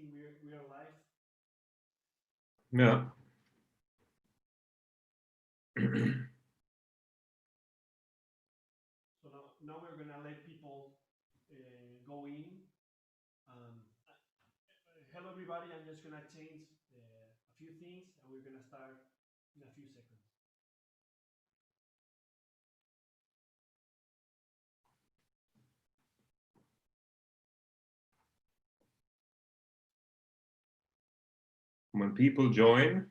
think we are live. Yeah. So now we're gonna let people go in. Hello everybody, I'm just gonna change a few things and we're gonna start in a few seconds. When people join,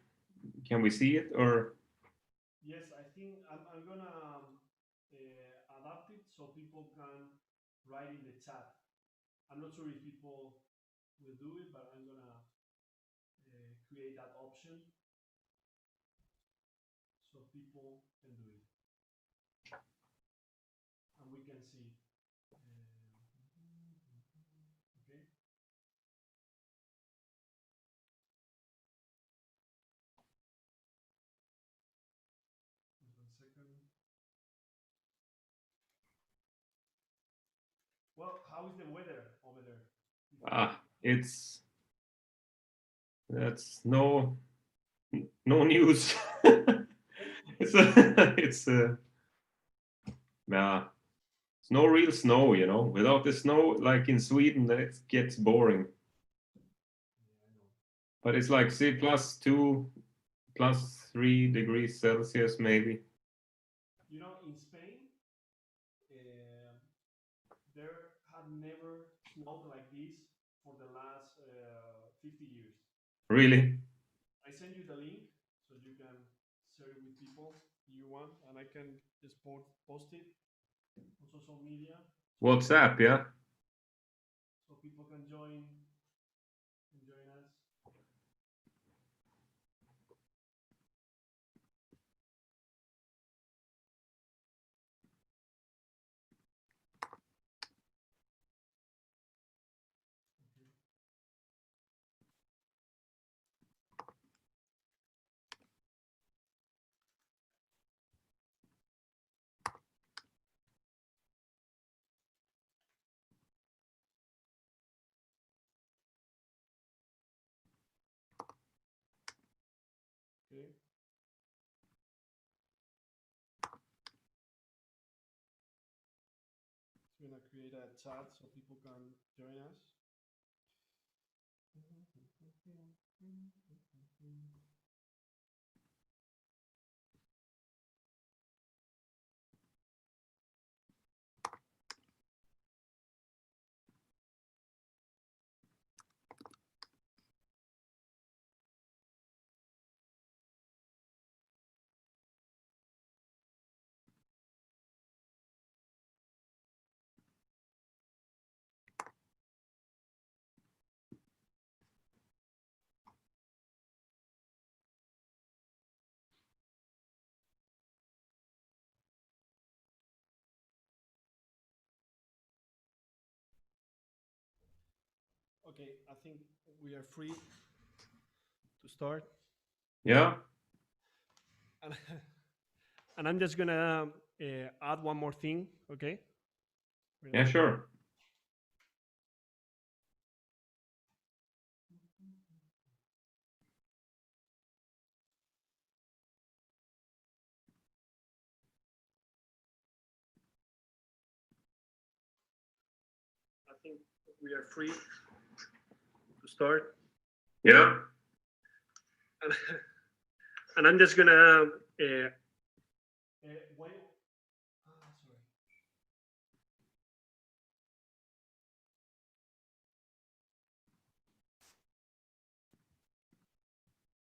can we see it or? Yes, I think I'm gonna adapt it so people can write in the chat. I'm not sure if people will do it, but I'm gonna create that option so people can do it. And we can see. Okay. Just 1 second. Well, how is the weather over there? That's no news. Yeah, it's no real snow, you know. Without the snow, like in Sweden, it gets boring. But it's like say +2, +3 degrees Celsius, maybe. You know, in Spain, there had never snowed like this for the last 50 years. Really? I send you the link so you can share it with people you want, and I can just post it on social media. WhatsApp, yeah. So people can join us. Okay. So we're gonna create a chat so people can join us. Okay, I think we are free to start. Yeah. And I'm just gonna add one more thing, okay? Yeah, sure. I think we are free to start. Yeah. And I'm just gonna wait.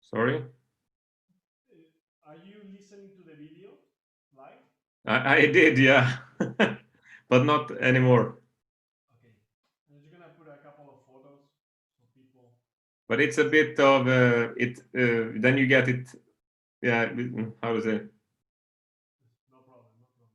Sorry. Are you listening to the video live? I did, yeah. But not anymore. Okay. I'm just gonna put a couple of photos so people. But it's a bit of it. Then you get it. Yeah. How to say? No problem. No problem.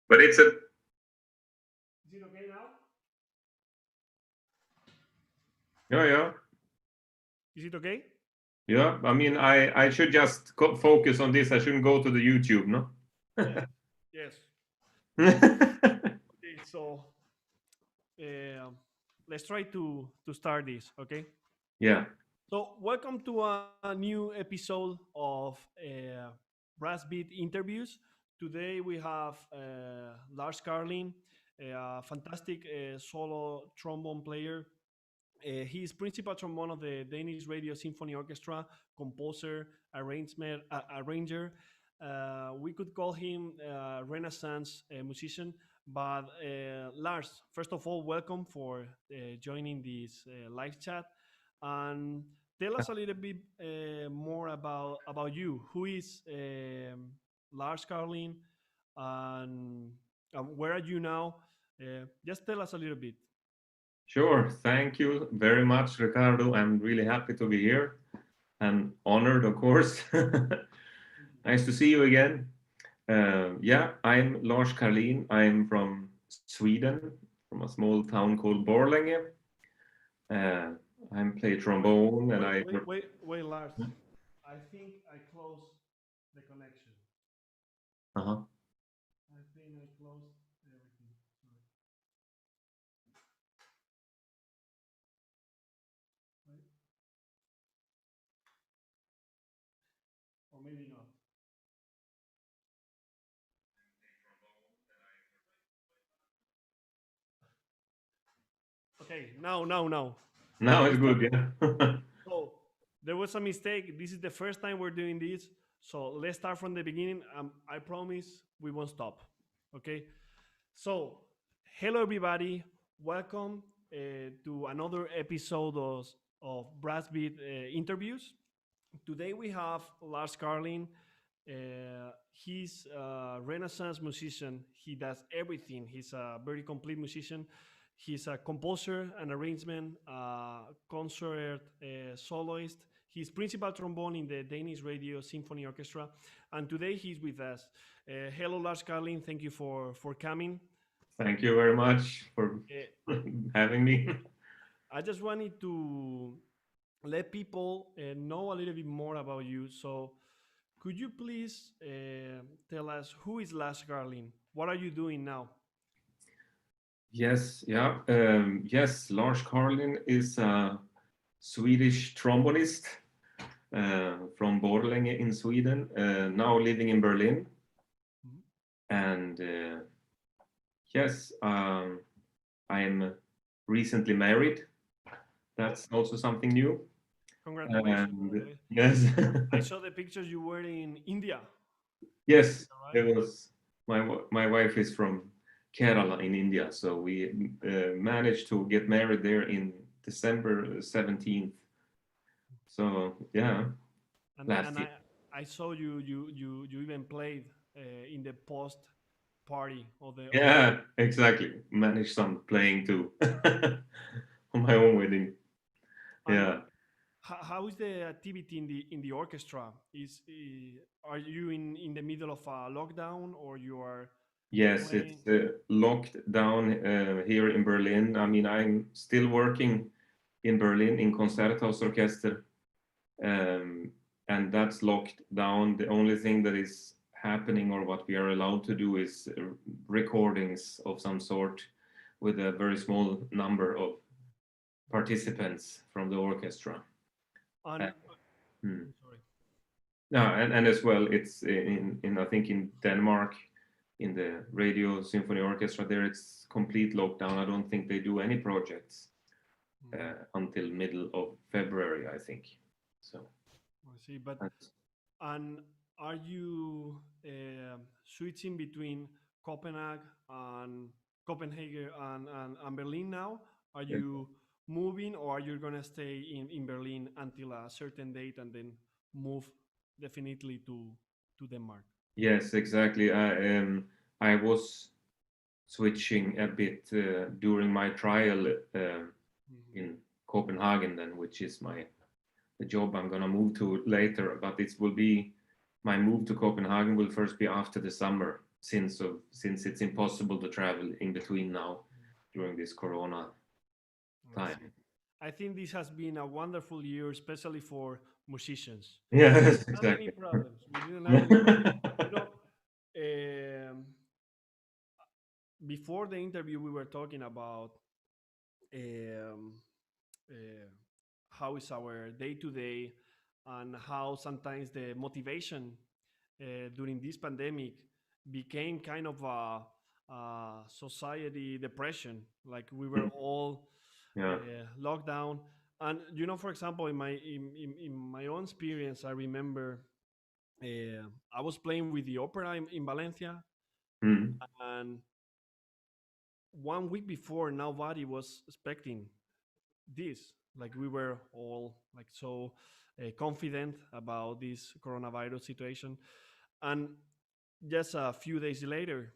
But it's a. Is it okay now? Yeah, yeah. Is it okay? Yeah, I mean, I should just focus on this. I shouldn't go to the YouTube, no? Yes. Yes. Okay, so uh, let's try to start this. Okay. Yeah, So welcome to a new episode of Brass Beat interviews. Today we have Lars Karlin, a fantastic solo trombone player. He is principal trombone of the Danish Radio Symphony Orchestra, composer, arranger. We could call him a Renaissance musician. But Lars, first of all, welcome for joining this live chat, and tell us a little bit more about you. Who is Lars Karlin, and where are you now? Just tell us a little bit. sure. Thank you very much, Ricardo. I'm really happy to be here and honored, of course. Nice to see you again. Yeah, I'm Lars Karlin. I'm from Sweden, from a small town called Borlänge. Uh, I play trombone and Wait, Lars. I think I closed the connection. Uh-huh. I think I closed everything. Sorry. Right? Or maybe not. Okay, now. Now We it's start. good, yeah. So there was a mistake. This is the first time we're doing this. So let's start from the beginning. I promise we won't stop. Okay. So hello everybody. Welcome to another episode of Brass Beat interviews. Today we have Lars Karlin. He's a Renaissance musician. He does everything. He's a very complete musician. He's a composer, an arrangement, concert soloist. He's principal trombone in the Danish Radio Symphony Orchestra, and today he's with us. Hello, Lars Karlin. Thank you for coming. Thank you very much for having me. I just wanted to let people know a little bit more about you. So, could you please tell us who is Lars Karlin? What are you doing now? Yes, yeah. Yes, Lars Karlin is a Swedish trombonist from Borlänge in Sweden, now living in Berlin. Mhm. And yes, I am recently married. That's also something new. Congratulations. And yes, I saw the pictures you were in India. yes, Right? it was my wife is from Kerala in India, so we managed to get married there in December 17th. So yeah, last And year. I saw you even played in the post party of the Yeah, exactly. Managed some playing too on my own wedding. and Yeah. how is the activity in the orchestra? Are you in the middle of a lockdown, or you are Yes, playing? it's locked down here in Berlin. I mean, I'm still working in Berlin in Concerthausorchester, and that's locked down. The only thing that is happening or what we are allowed to do is recordings of some sort with a very small number of participants from the orchestra. Uh, And hmm. sorry. Yeah, and as well, it's in I think in Denmark, in the Radio Symphony Orchestra, there it's complete lockdown. I don't think they do any projects until middle of February, I think. So. I see, but That's, and are you switching between Copenhagen and and Berlin now? Are you moving, or are you gonna stay in Berlin until a certain date and then move definitely to Denmark? yes, exactly. I was switching a bit during my trial Mhm. in Copenhagen, then, which is the job I'm gonna move to later. But it will be my move to Copenhagen will first be after the summer, since it's impossible to travel in between now during this Corona I see. time. I think this has been a wonderful year, especially for musicians. We Yes, didn't have any exactly. problems. We didn't have any problems. You know, um, before the interview, we were talking about um, uh, how is our day to day, and how sometimes the motivation during this pandemic became kind of a society depression. Like we were all Yeah. locked down. And you know, for example, in my own experience, I remember I was playing with the opera in Valencia, Mm. and 1 week before, nobody was expecting this. Like we were all like so confident about this coronavirus situation, and just a few days later,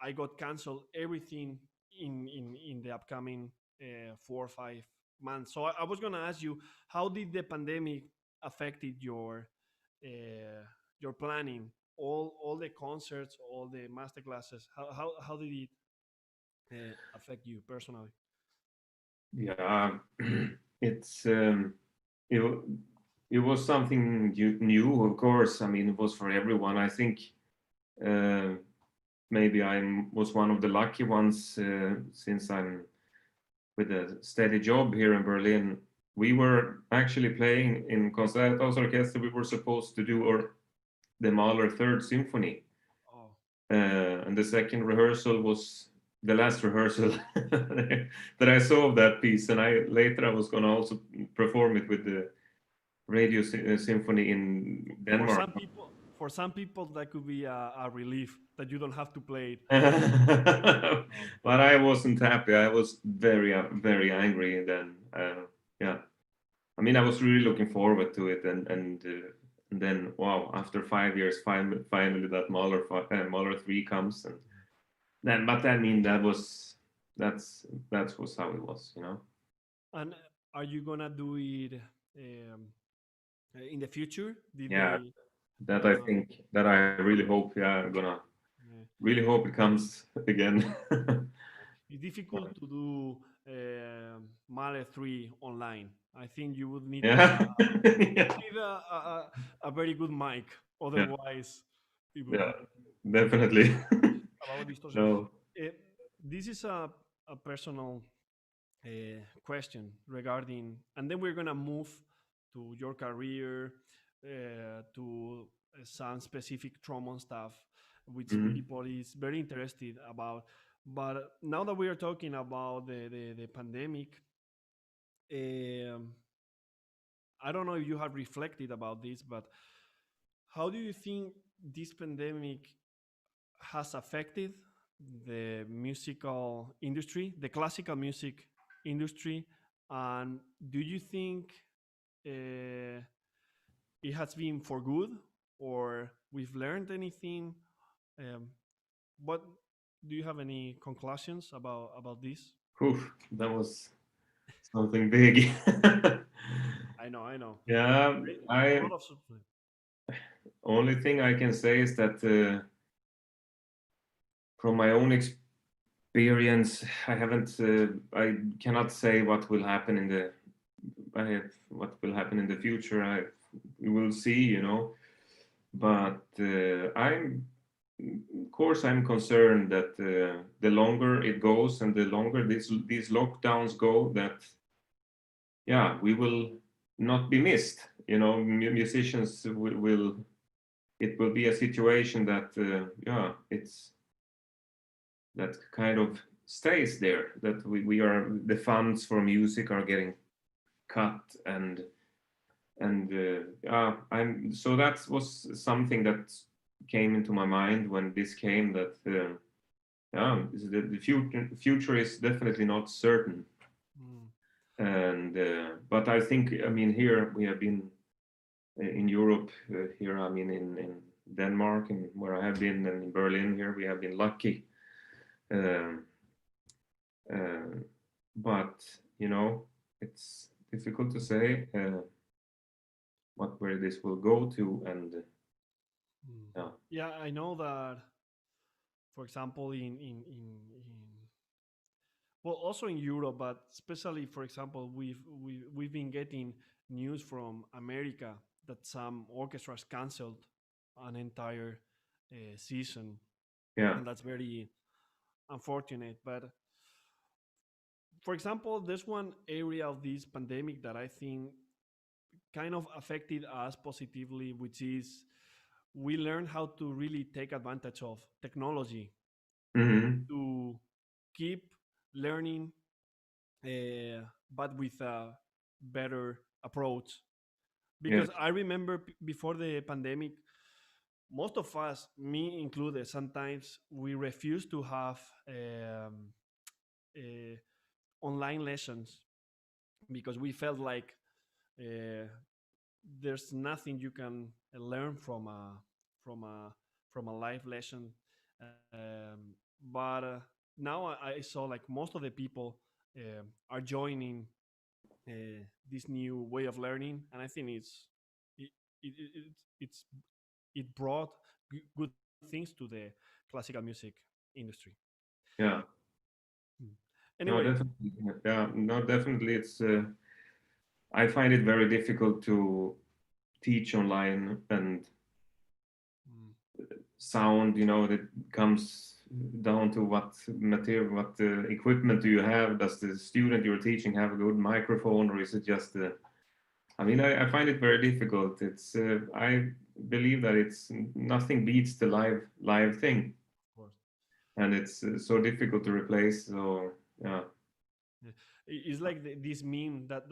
I got canceled everything in the upcoming 4 or 5 months. So I was gonna ask you, how did the pandemic affected your planning, all the concerts, all the master classes? How did it affect you personally? Yeah. It's it, wa- it was something new, of course. I mean, it was for everyone. I think uh, maybe I was one of the lucky ones since I'm with a steady job here in Berlin. We were actually playing in Concertos Orchestra. We were supposed to do the Mahler Third Symphony, Oh, and the second rehearsal was the last rehearsal that I saw of that piece. And I was going to also perform it with the Radio Symphony in for Denmark. some people, that could be a relief that you don't have to play it. Oh, But I wasn't happy. I was very angry. And then, yeah, I mean, I was really looking forward to it, and then, wow, after 5 years, finally that Mahler 3 comes, and then, but I mean, that was how it was, you know. and are you gonna do it um, in the future? Did Yeah, they? that I Uh, think that I really hope. Yeah, I'm gonna uh, really hope it comes again. it's difficult to do Male 3 online. I think you would need Yeah, yeah, a very good mic. yeah, Otherwise, it would yeah, be definitely. about distortion. No. Uh, this is a personal question regarding, and then we're gonna move to your career, to some specific trombone stuff, which Mhm. people is very interested about. But now that we are talking about the pandemic, um, I don't know if you have reflected about this, but how do you think this pandemic has affected the musical industry, the classical music industry? And do you think uh, it has been for good, or we've learned anything? Um, what do you have any conclusions about this? Oof, that was something big. I know. Yeah, A I lot of support. only thing I can say is that from my own experience, I cannot say what will happen in the what will happen in the future. We will see, you know. But of course, I'm concerned that the longer it goes and the longer these lockdowns go, that yeah, we will not be missed. You know, musicians will it will be a situation that yeah, it's that kind of stays there. That we are the funds for music are getting cut, and yeah, I'm so that was something that came into my mind when this came. That yeah, the future is definitely not certain. Mm. And but I think, I mean, here we have been in Europe, here I mean in Denmark, and where I have been, and in Berlin here we have been lucky. Um, uh, but you know, it's difficult to say where this will go to, and Mm. yeah. Yeah, I know that. For example, in well, also in Europe, but especially, for example, we've been getting news from America that some orchestras canceled an entire season, Yeah. and that's very unfortunate. But for example, there's one area of this pandemic that I think kind of affected us positively, which is we learned how to really take advantage of technology Hmm. to keep learning, but with a better approach. Yes. Because I remember before the pandemic, most of us, me included, sometimes we refused to have uh, online lessons because we felt like uh, there's nothing you can learn from a from a live lesson. But now I saw like most of the people are joining this new way of learning, and I think it, it, it it's it brought good things to the classical music industry. Yeah. Mm. No, Anyway, definitely. Yeah. No, definitely. It's. I find it very difficult to teach online and mm, sound. That comes down to what material, what equipment do you have? Does the student you're teaching have a good microphone, or is it just I mean, I find it very difficult. I believe that it's nothing beats the live thing, of course. and it's so difficult to replace. So yeah, Yeah. It's like this meme that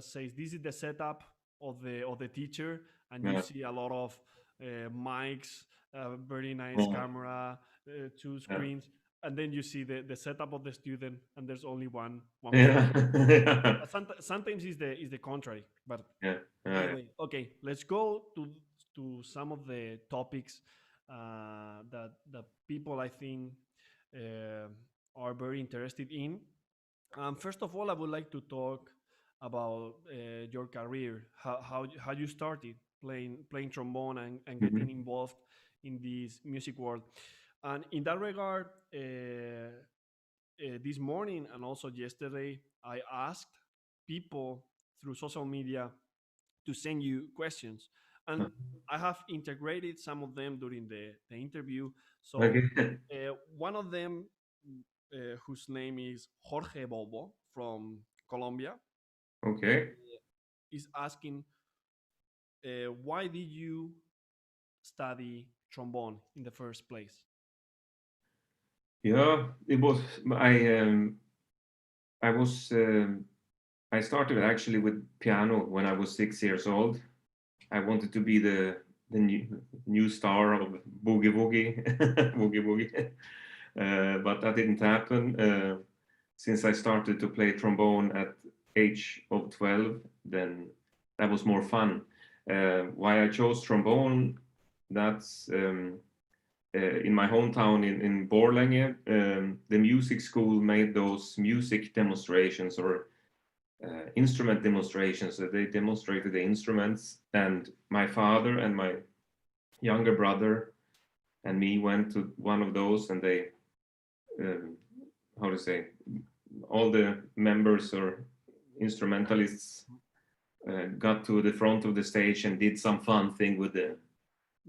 says this is the setup of the teacher, and you yeah, see a lot of mics, very nice yeah, camera, two yeah, screens, and then you see the setup of the student, and there's only one person. yeah, yeah, Sometimes is the contrary, but yeah, yeah. anyway, okay, let's go to some of the topics that people I think uh, are very interested in. First of all, I would like to talk about your career, how you started playing trombone and getting Mhm. involved in this music world. And in that regard, this morning and also yesterday, I asked people through social media to send you questions. And I have integrated some of them during the interview. So Okay, one of them, whose name is Jorge Bobo from Colombia, okay. is asking, why did you study trombone in the first place? Yeah, it was. I was. I started actually with piano when I was 6 years old. I wanted to be the new star of boogie woogie, boogie woogie, but that didn't happen. Since I started to play trombone at age of 12, then that was more fun. Why I chose trombone? That's in my hometown in Borlänge. The music school made those music demonstrations or instrument demonstrations. So they demonstrated the instruments, and my father and my younger brother and me went to one of those, and they, um, how to say, all the members or instrumentalists got to the front of the stage and did some fun thing with the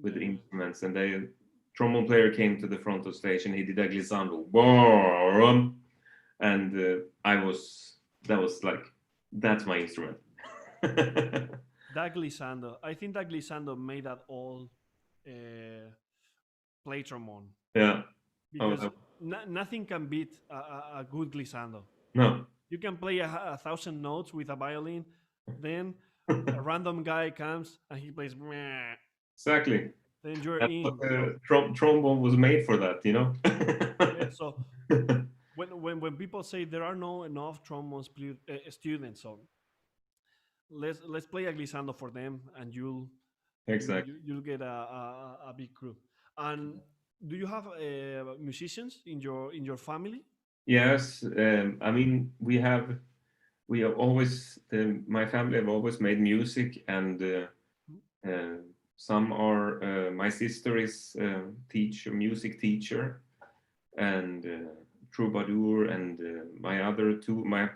Yeah. instruments, and the trombone player came to the front of the stage and he did a glissando, boom, and that was like that's my instrument. That glissando. I think that glissando made that all uh, play trombone Yeah. Oh, because nothing can beat a good glissando. no. You can play a thousand notes with a violin, then a random guy comes and he plays, meh, Exactly. then you're That's what in. So the trombone was made for that. yeah, so when people say there are no enough trombone students, so let's play a glissando for them, and Exactly. you'll get a big crew. And do you have musicians in your family? Yes. I mean, we have always my family have always made music, and uh, some are my sister is teacher, music teacher, and troubadour, and my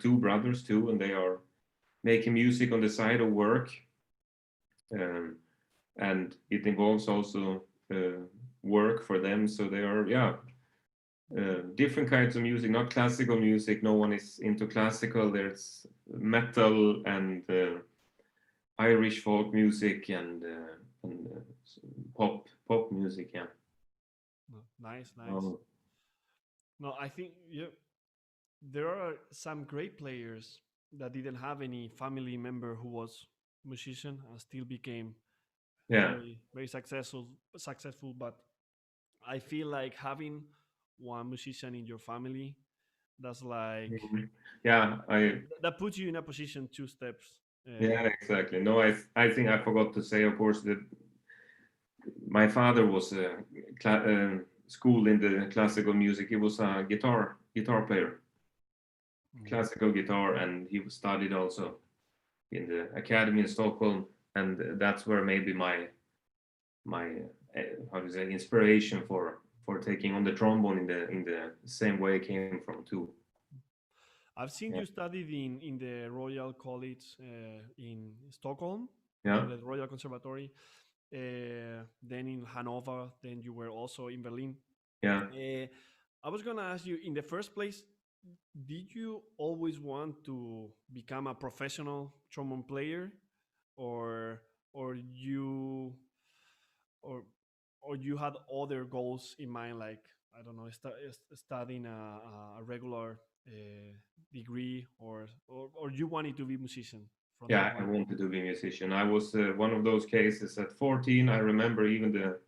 two brothers too, and they are making music on the side of work, and it involves also work for them. So they are, different kinds of music, not classical music. No one is into classical. There's metal and Irish folk music and pop music. Yeah. Nice, nice. No, I think there are some great players that didn't have any family member who was musician and still became very very successful. But I feel like having one musician in your family, that's like that puts you in a position 2 steps. Yeah, exactly. No, I think I forgot to say, of course, that my father was schooled in the classical music. He was a guitar player, classical guitar, and he studied also in the academy in Stockholm, and that's where maybe my how to say, inspiration for taking on the trombone in the same way came from too. I've seen you studied in the Royal College in Stockholm, the Royal Conservatory, then in Hanover, then you were also in Berlin. I was gonna ask you, in the first place, did you always want to become a professional trombone player, or you or you had other goals in mind, like, I don't know, studying a regular degree, or you wanted to be a musician from I wanted to be a musician. I was one of those cases at 14. I remember even the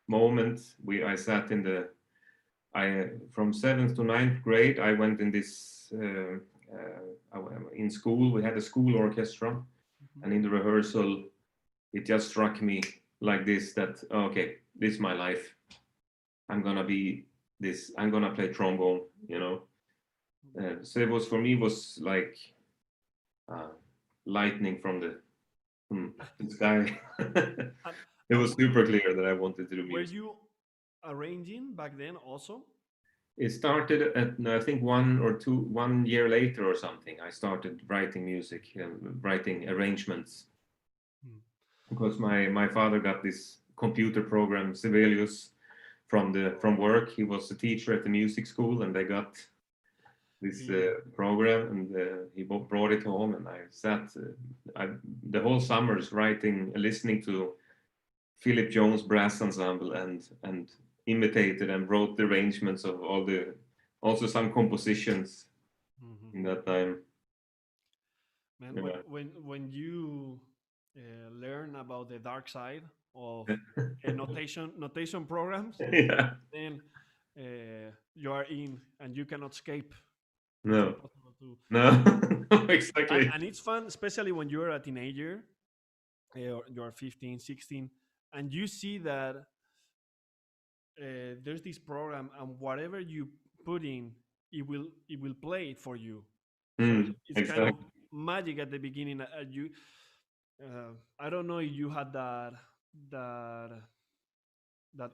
moment I sat in the from 7th to 9th grade, I went in this in school. We had a school orchestra, and in the rehearsal, it just struck me like this, that okay, this is my life. I'm gonna be this. I'm gonna play trombone. So it was, for me, was like lightning from the sky. It was super clear that I wanted to do music. Were you arranging back then also? It started at, I think, 1 year later or something. I started writing music, writing arrangements, because my father got this computer program Sibelius from work. He was a teacher at the music school, and they got this program, and he brought it home, and I sat the whole summers writing, listening to Philip Jones brass ensemble, and imitated and wrote the arrangements of also some compositions in that time. Man, when you learn about the dark side of notation programs, then you are in, and you cannot escape. No, exactly. And it's fun, especially when you're a teenager, you're 15, 16, and you see that there's this program, and whatever you put in, it will play it for you. So it's kind of magic at the beginning. I don't know if you had that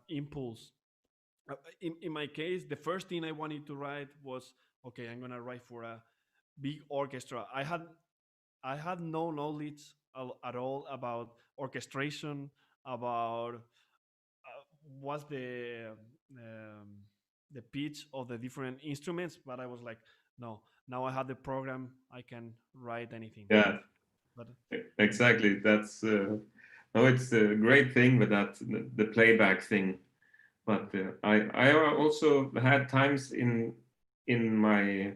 impulse. In my case, the first thing I wanted to write was, okay, I'm gonna write for a big orchestra. I had no knowledge at all about orchestration, about what's the pitch of the different instruments, but I was like, no, now I have the program, I can write anything. But exactly, that's no, it's a great thing with that, the playback thing. But I also had times in my,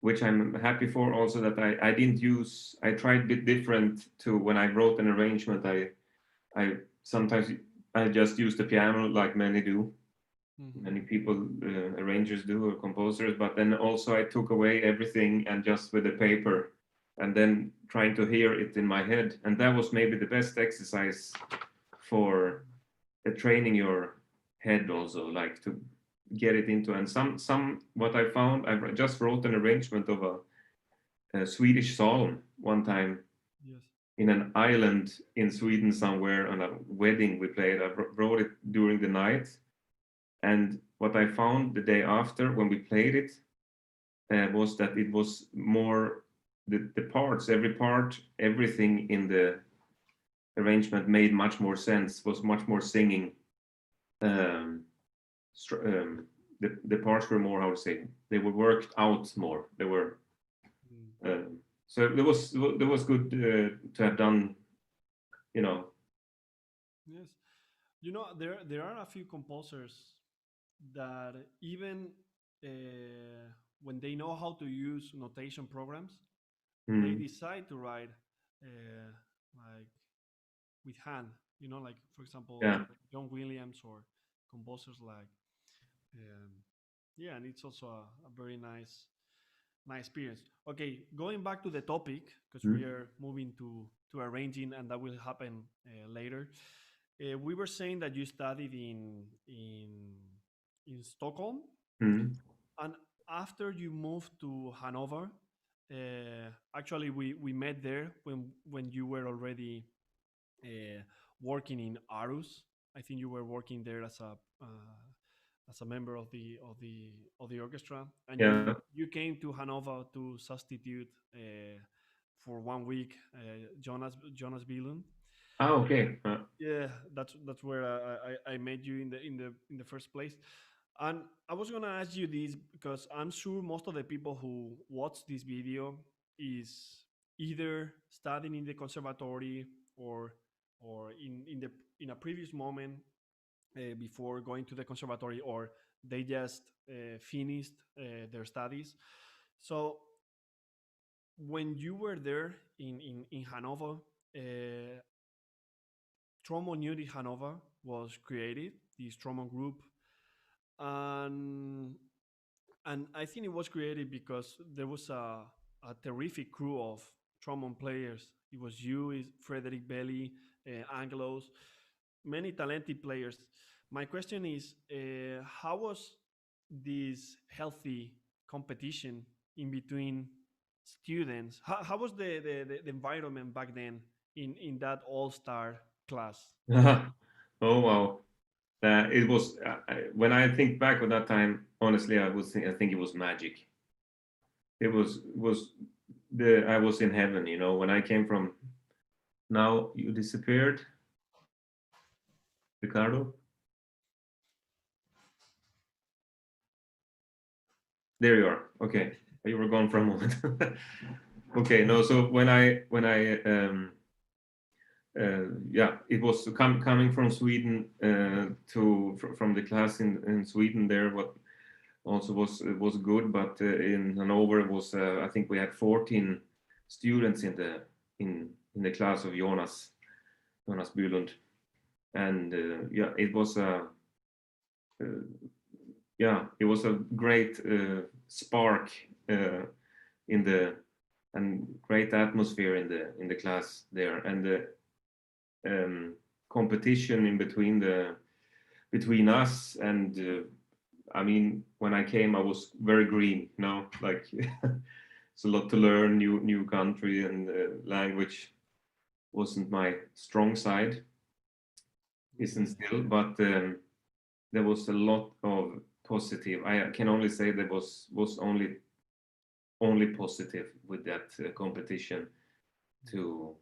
which I'm happy for also, that I didn't use, I tried a bit different to when I wrote an arrangement. I sometimes I just use the piano, like many do. Many people, arrangers do, or composers, but then also I took away everything and just with the paper, and then trying to hear it in my head. And that was maybe the best exercise for training your head also, like to get it into. And some what I found, I just wrote an arrangement of a Swedish psalm one time. In an island in Sweden somewhere, on a wedding we played. I wrote it during the night, And what I found the day after when we played it was that it was more the parts, every part, everything in the arrangement made much more sense, was much more singing. The parts were more, how to say, they were worked out more. They were so it was good to have done, you know. Yes. You know, there are a few composers that even when they know how to use notation programs, they decide to write like with hand. You know, like for example, Yeah. John Williams or composers like, yeah, and it's also a very nice experience. Okay, going back to the topic because we are moving to arranging, and that will happen later. We were saying that you studied in Stockholm, and after you moved to Hanover, actually we met there when you were already working in Arus. I think you were working there as a member of the orchestra, and Yeah. you came to Hanover to substitute for 1 week Jonas Billund. Okay. Yeah, that's where I met you in the first place. And I was gonna ask you this because I'm sure most of the people who watch this video is either studying in the conservatory or in a previous moment before going to the conservatory, or they just finished their studies. So when you were there in Hanover, Trombone Unit Hanover was created, this trombone group, and I think it was created because there was a terrific crew of trombone players. It was you, Frederick Belli, Angelos, many talented players. My question is, how was this healthy competition in between students? How was the environment back then in that all-star class? Oh wow. It was when I think back on that time. Honestly, I think it was magic. It was the I was in heaven. You know, when I came from. Now you disappeared, Ricardo. There you are. Okay, you were gone for a moment. Okay, no. So yeah, it was coming from Sweden from the class in Sweden there. What also was good, but in Hanover it was I think we had 14 students in the class of Jonas Bylund, and yeah, it was yeah, it was a great spark in the and great atmosphere in the class there, and the competition in between us and I mean, when I came, I was very green, you know, like it's a lot to learn, new country, and language wasn't my strong side, isn't still, but there was a lot of positive. I can only say there was only positive with that competition to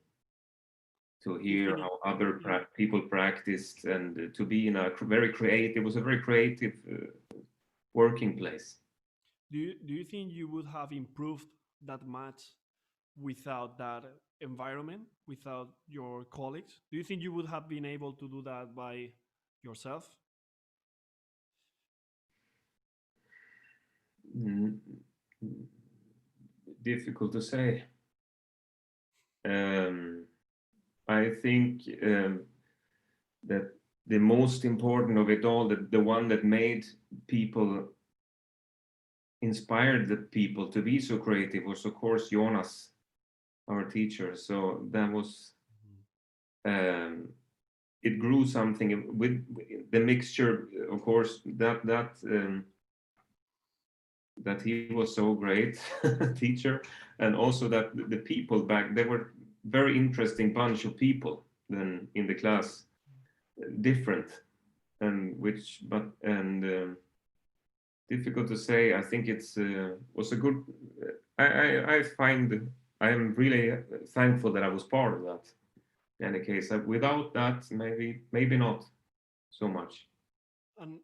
hear how other people practiced and to be in a very creative. It was a very creative working place. Do you think you would have improved that much without that environment, without your colleagues? Do you think you would have been able to do that by yourself? Mm, difficult to say. I think that the most important of it all, the one that made people, inspired the people to be so creative, was of course Jonas, our teacher. So that was, it grew something with the mixture, of course, that he was so great teacher, and also that the people back, they were very interesting bunch of people then in the class, different, and difficult to say. I think it's was a good. I find I am really thankful that I was part of that. In any case, without that, maybe not so much. And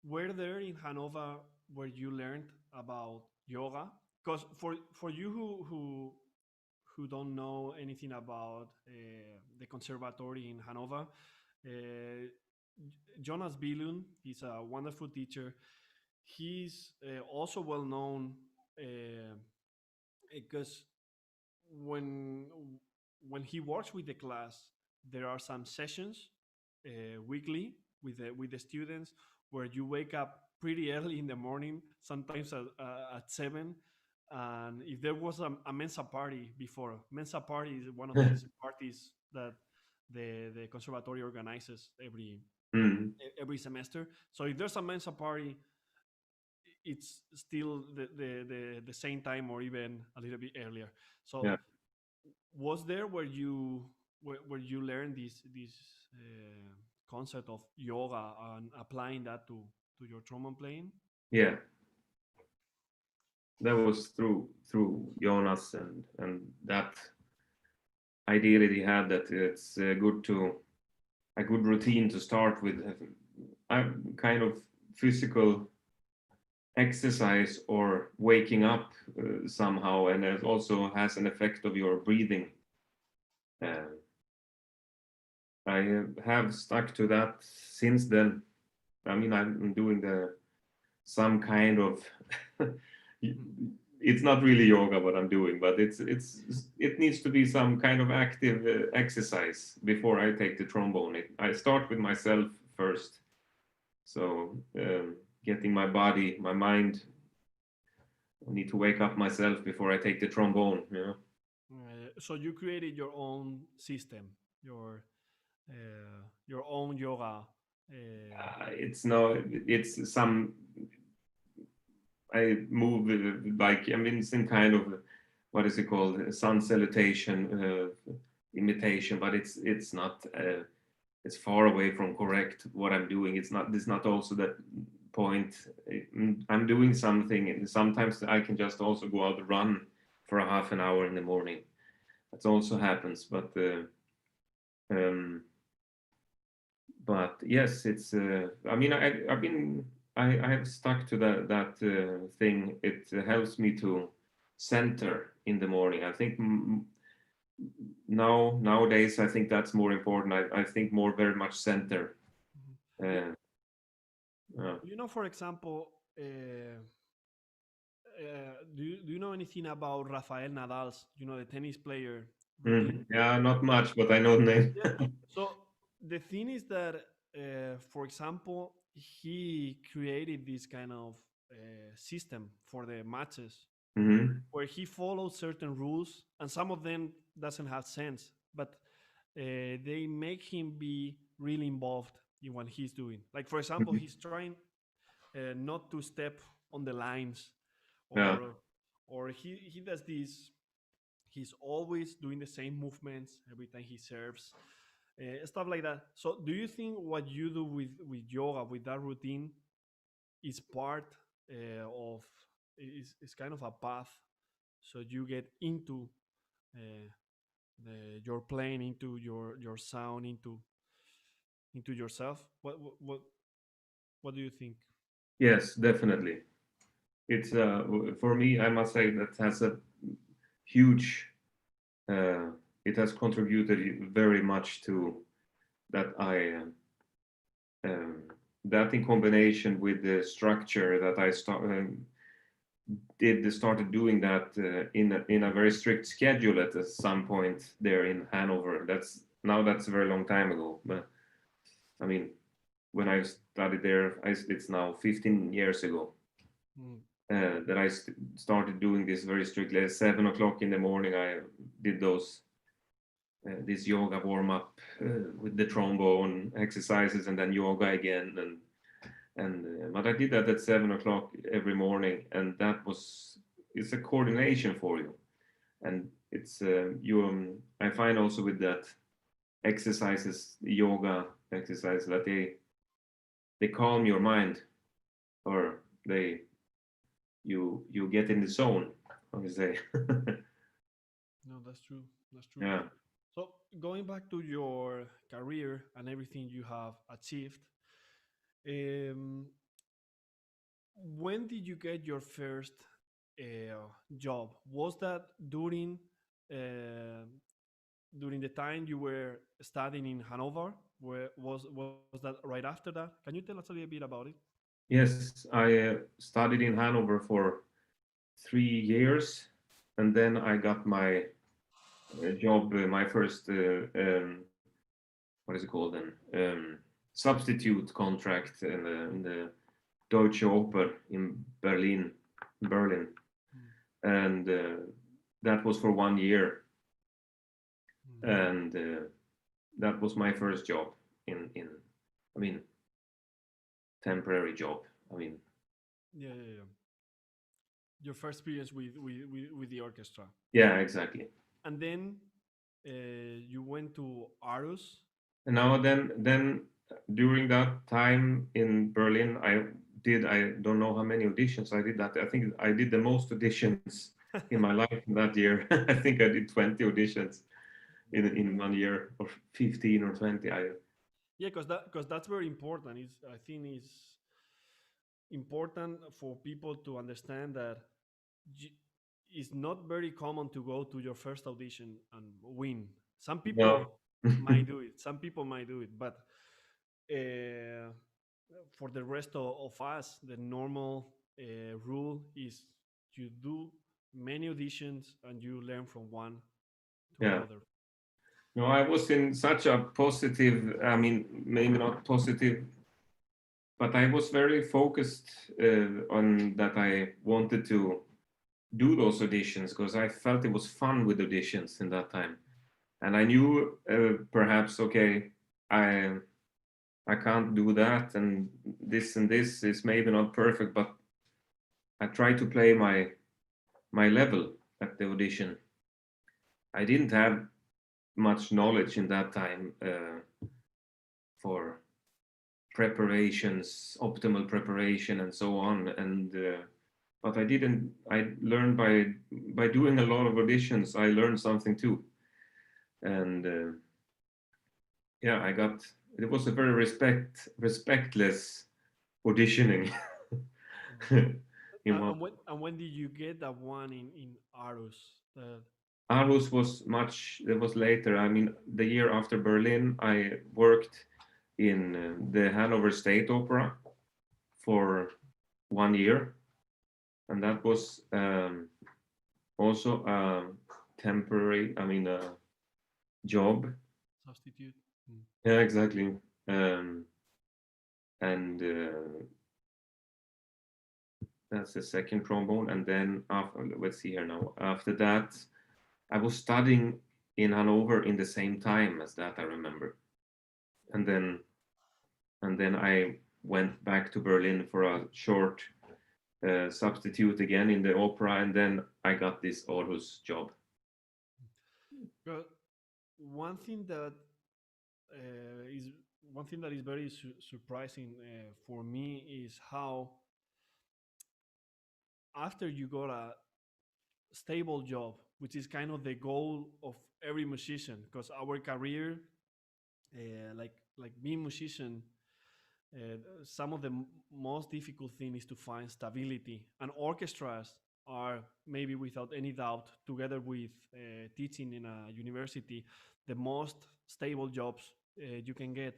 were there in Hanover where you learned about yoga? Because for you who don't know anything about the conservatory in Hanover, Jonas Billund, he's a wonderful teacher. He's also well known because when when he works with the class, there are some sessions weekly with the students where you wake up pretty early in the morning, sometimes at 7. And if there was a Mensa party before, Mensa party is one of these parties that the conservatory organizes Mm. every semester. So if there's a Mensa party, it's still the same time or even a little bit earlier. So Yeah. was there where you learned this concept of yoga and applying that to your trombone playing? Yeah. That was through Jonas and that idea that he had, that it's good to a good routine to start with. I'm kind of physical exercise or waking up somehow, and it also has an effect of your breathing. Uh, I have stuck to that since then. I mean, I'm doing some kind of it's not really yoga what I'm doing, but it needs to be some kind of active exercise before I take the trombone. I start with myself first, so getting my body, my mind. I need to wake up myself before I take the trombone. You know. So you created your own system, your own yoga. It's no, it's some. I move like, I mean, some kind of, what is it called, sun salutation imitation, but it's not. It's far away from correct what I'm doing. It's not. It's not also that point. I'm doing something, and sometimes I can just also go out and run for a half an hour in the morning. That also happens, um, but yes, it's. I mean, I've been. I have stuck to that thing. It helps me to center in the morning. I think nowadays, I think that's more important. I think more very much center. Mhm. Uh, uh, For example, do you know anything about Rafael Nadal's, the tennis player routine? yeah, not much, but I know the name. Yeah. So the thing is that, for example, he created this kind of system for the matches Hmm. where he follows certain rules, and some of them doesn't have sense, but they make him be really involved in what he's doing. Like for example, he's trying not to step on the lines, Yeah. or he does this. He's always doing the same movements every time he serves, stuff like that. So, do you think what you do with yoga, with that routine, is part of is kind of a path, so you get into uh, your playing, into your sound, into yourself? What do you think? Yes, definitely. It's for me, I must say that has a huge. Uh, it has contributed very much to that. Um, that in combination with the structure that I started doing that in a very strict schedule at some point there in Hanover. That's a very long time ago. But I mean, when I studied there, it's now 15 years ago Mm. that I started doing this very strictly. At 7 o'clock in the morning, I did this yoga warm up with the trombone exercises, and then yoga again, and but I did that at 7 o'clock every morning, and it's a coordination for you, and it's you. I find also with that exercises, yoga exercise, that calm your mind, or you get in the zone, how you say. No, that's true. That's true. Yeah. So going back to your career and everything you have achieved, um, when did you get your first job? Was that uh, during the time you were studying in Hanover? Where was that right after that? Can you tell us a little bit about it? Yes, I studied in Hanover for 3 years, and then I got my job, my first what is it called then? Substitute contract in the Deutsche Oper in Berlin, Mm, and that was for 1 year, mm. and that was my first job in I mean temporary job. I mean, Yeah, yeah, yeah. Your first experience with the orchestra, yeah, exactly. and then you went to Aarhus. And now then during that time in Berlin, I don't know how many auditions I did that. I think I did the most auditions in my life in that year. I think I did 20 auditions in 1 year, or 15 or 20. I Yeah, because that's very important. It's, I think it's important for people to understand that y- it's not very common to go to your first audition and win. Some no. people might do it. Some people might do it, but uh, for the rest of us, the normal rule is you do many auditions and you learn from one to Yeah. another. No, I was in such a positive, I mean, maybe not positive, but I was very focused on that I wanted to do those auditions because I felt it was fun with auditions in that time. And I knew perhaps, okay, I I can't do that, and this is maybe not perfect, but I try to play my level at the audition. I didn't have much knowledge in that time for preparations, optimal preparation, and so on. And but I didn't. I learned by doing a lot of auditions. I learned something too, and yeah, I got. It was a very respectless auditioning. in one. And when did you get that one in Aarhus? Aarhus was much. It was later. I mean, the year after Berlin, I worked in the Hanover State Opera for 1 year, and that was also a temporary, I mean, a job. Substitute. Mm. Yeah, exactly. Um, and that's the second trombone. And then after, let's see here now. After that, I was studying in Hanover in the same time as that, I remember. And then I went back to Berlin for a short substitute again in the opera, and then I got this Aarhus job. Well, one thing that is one thing that is very surprising for me is how after you got a stable job, which is kind of the goal of every musician, because our career, like being musician, some of the most difficult thing is to find stability, and orchestras are maybe without any doubt, together with teaching in a university, the most stable jobs you can get.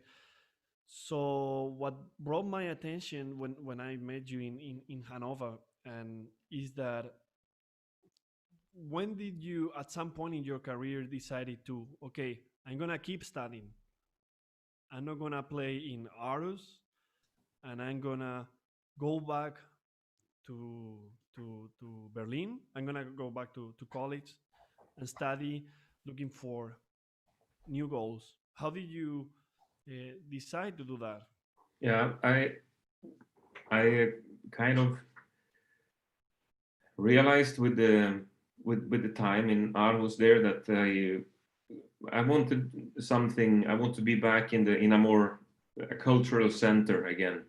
So what brought my attention when I met you in Hanover, and is that when did you at some point in your career decided to, okay, I'm gonna keep studying, I'm not gonna play in Aarhus, and I'm gonna go back to Berlin. I'm gonna go back to college and study, looking for new goals. How did you decide to do that? Yeah, I kind of realized with the time in Aarhus there that I wanted something. I want to be back in a more cultural center again.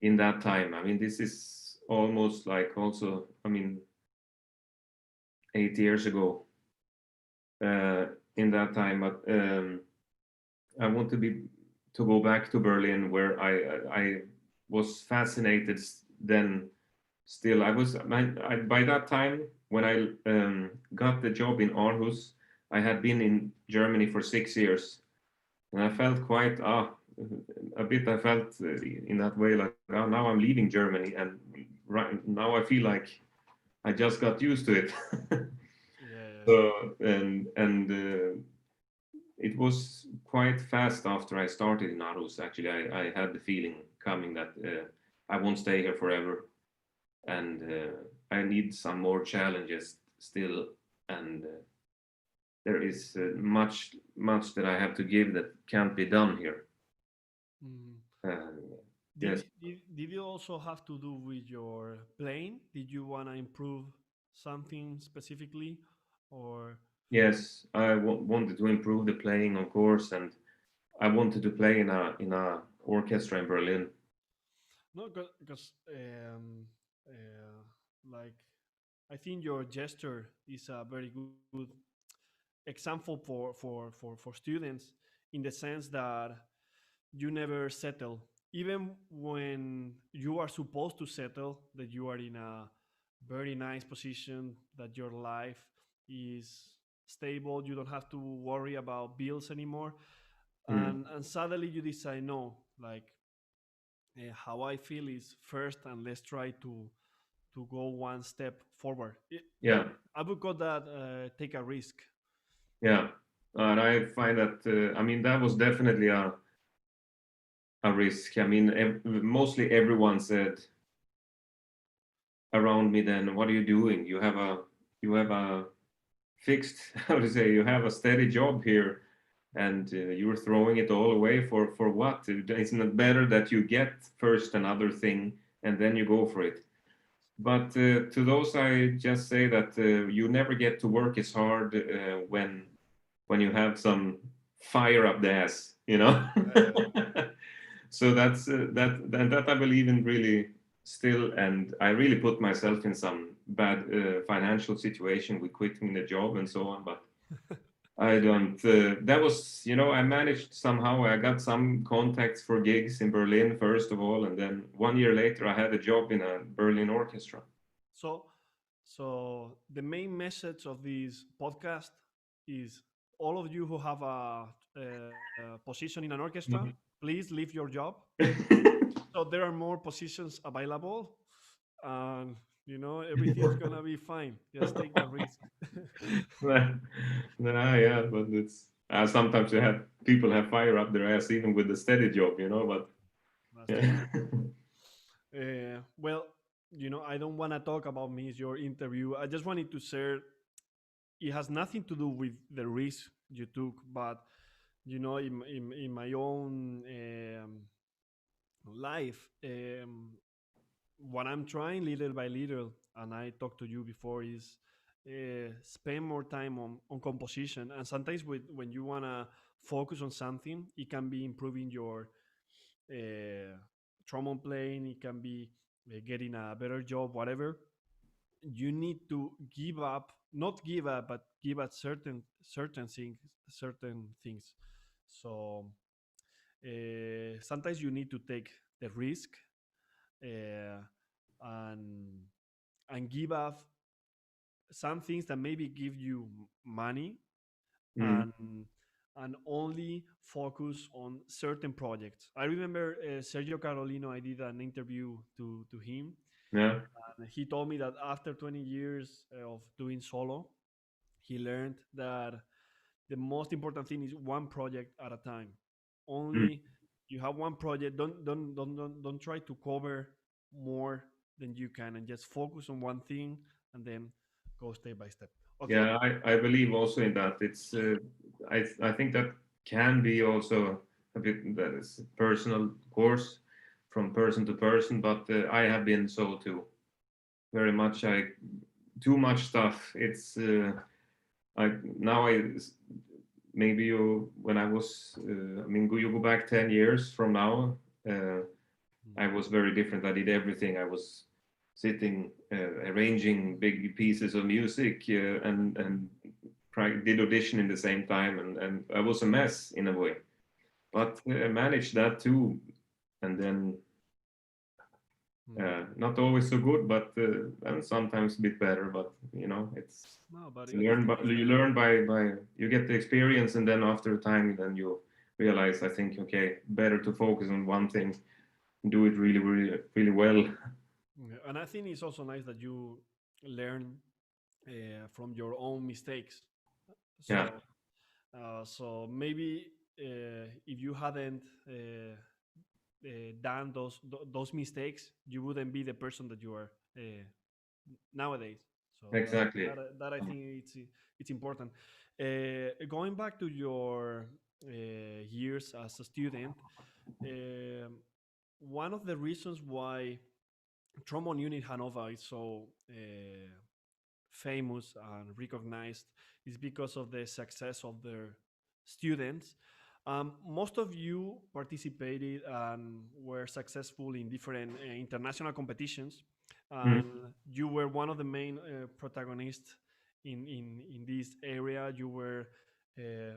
in that time. I mean, this is almost like also, I mean, 8 years ago in that time. But I want to go back to Berlin, where I was fascinated then. Still, by that time when I got the job in Aarhus, I had been in Germany for 6 years, and I felt quite a bit. I felt in that way like, oh, now I'm leaving Germany, and right now I feel like I just got used to it. Yeah. So it was quite fast after I started in Aarhus. Actually, I had the feeling coming that I won't stay here forever, and I need some more challenges still, and there is much that I have to give that can't be done here. Mm. Yes, Did you also have to do with your playing? Did you want to improve something specifically, or yes, I wanted to improve the playing, of course, and I wanted to play in a orchestra in Berlin. no? Because like I think your gesture is a very good example for students, in the sense that you never settle, even when you are supposed to settle, that you are in a very nice position, that your life is stable, you don't have to worry about bills anymore, Mm. and suddenly you decide, no, like, how I feel is first, and let's try to go one step forward. Yeah, I would call that take a risk. yeah, and I find that I mean that was definitely a risk. I mean, mostly everyone said around me then, "What are you doing? You have a fixed, how to say, you have a steady job here, and you're throwing it all away for what? Isn't it better that you get first another thing and then you go for it?" But to those, I just say that you never get to work as hard when you have some fire up the ass, you know. So that's that I believe in really still, and I really put myself in some bad financial situation with quitting the job and so on. But I don't. That was, I managed somehow. I got some contacts for gigs in Berlin first of all, and then 1 year later, I had a job in a Berlin orchestra. So, so the main message of this podcast is, all of you who have a position in an orchestra, Mhm. please leave your job. So there are more positions available, and everything's gonna be fine. Just take the risk. Nah, nah, yeah, but it's sometimes people have fire up their ass even with the steady job, but That's true. yeah. Well, I don't want to talk about me, your interview. I just wanted to share. It has nothing to do with the risk you took, but in my own life, what I'm trying little by little, and I talked to you before, is spend more time on composition. And sometimes when you want to focus on something, it can be improving your uh, trombone playing, it can be getting a better job, whatever. You need to give up, not give up, but give up certain things. So sometimes you need to take the risk, uh, and give up some things that maybe give you money, Mm, and only focus on certain projects. I remember Sergio Carolino. I did an interview to him, yeah. and he told me that after 20 years of doing solo, he learned that the most important thing is one project at a time. Mm, Only you have one project. Don't try to cover more than you can, and just focus on one thing, and then go step by step. Okay. yeah, I believe also in that. It's I think that can be also a bit that is personal, of course, from person to person. But I have been so too, very much. I too much stuff. It's I now I maybe you when I was I mean you go back 10 years from now. Uh, I was very different. I did everything. I was sitting, arranging big pieces of music, and did audition in the same time, and I was a mess in a way. But I managed that too, and then not always so good, but and sometimes a bit better. But you know, No, but you I learn, think but it's you learn by you get the experience, and then after a time, then you realize, I think, okay, better to focus on one thing, do it really, really, really well. yeah, and I think it's also nice that you learn from your own mistakes. Yeah, So, so maybe if you hadn't done those mistakes, you wouldn't be the person that you are nowadays. So exactly. that I think it's important. Going back to your years as a student, um one of the reasons why Trombone Unit Hannover is so famous and recognized is because of the success of their students. Most of you participated and were successful in different international competitions, Mm. and you were one of the main protagonists in this area. You were uh,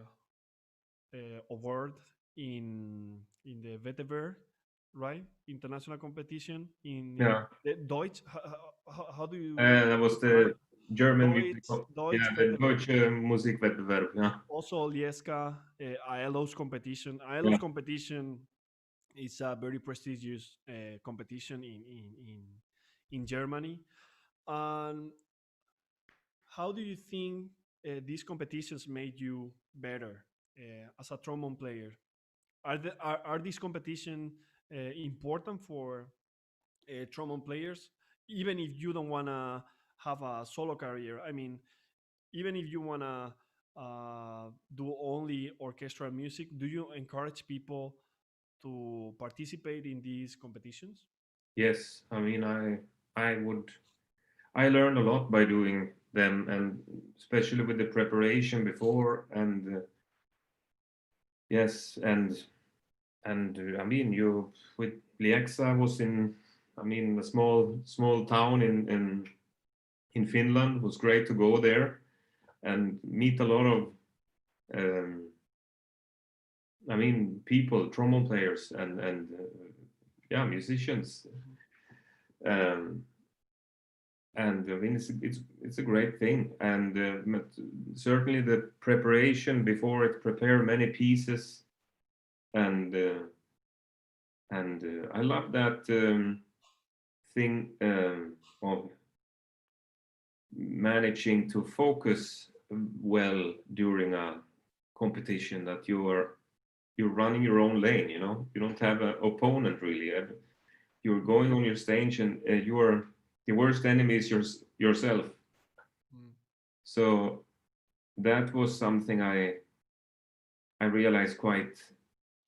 award in the Wettbewerb, right? International competition in Yeah, the Deutsch. How do that was you pronounce the German music. Deutsch Yeah, the Wettbewerb? Deutsche Musikwettbewerb. Yeah, Also Lieska, ILO's competition. yeah, ILO's competition is a very prestigious competition in Germany. And how do you think these competitions made you better as a trombone player? Are these competitions important for trombone players, even if you don't want to have a solo career? I mean, even if you want to do only orchestral music, do you encourage people to participate in these competitions? yes. I mean, I would. I learned a lot by doing them, and especially with the preparation before. And yes, and I mean, you with Lieksa was in. I mean, a small town in Finland. It was great to go there and meet a lot of. Um, I mean, people, trombone players, and yeah, musicians. Um, and I mean, it's a great thing, and certainly the preparation before it, prepare many pieces, and I love that thing of managing to focus well during a competition, that you're running your own lane. You know, you don't have an opponent really. You're going on your stage, and you're the worst enemy is yourself. Mm. So that was something I realized quite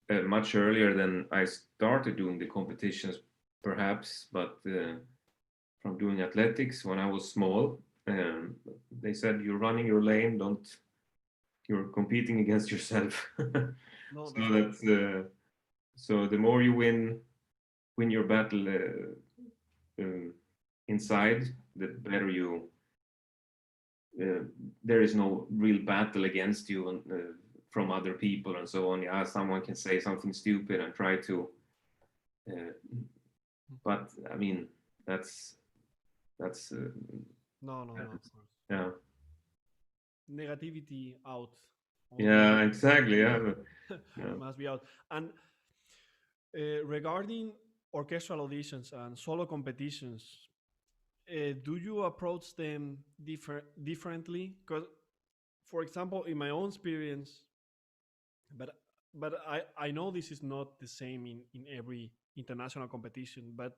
much earlier than I started doing the competitions, perhaps, but from doing athletics when I was small. They said, you're running your lane, don't, you're competing against yourself. No, So that's true. that's so the more you win your battle inside, the better you. There is no real battle against you, and from other people and so on. Yeah, someone can say something stupid and try to, uh, but I mean, that's No, no, no, of course. yeah, Negativity out. Only yeah, exactly, yeah, yeah. must be out. And regarding orchestral auditions and solo competitions, do you approach them differently? Because, for example, in my own experience, but I know this is not the same in every international competition, but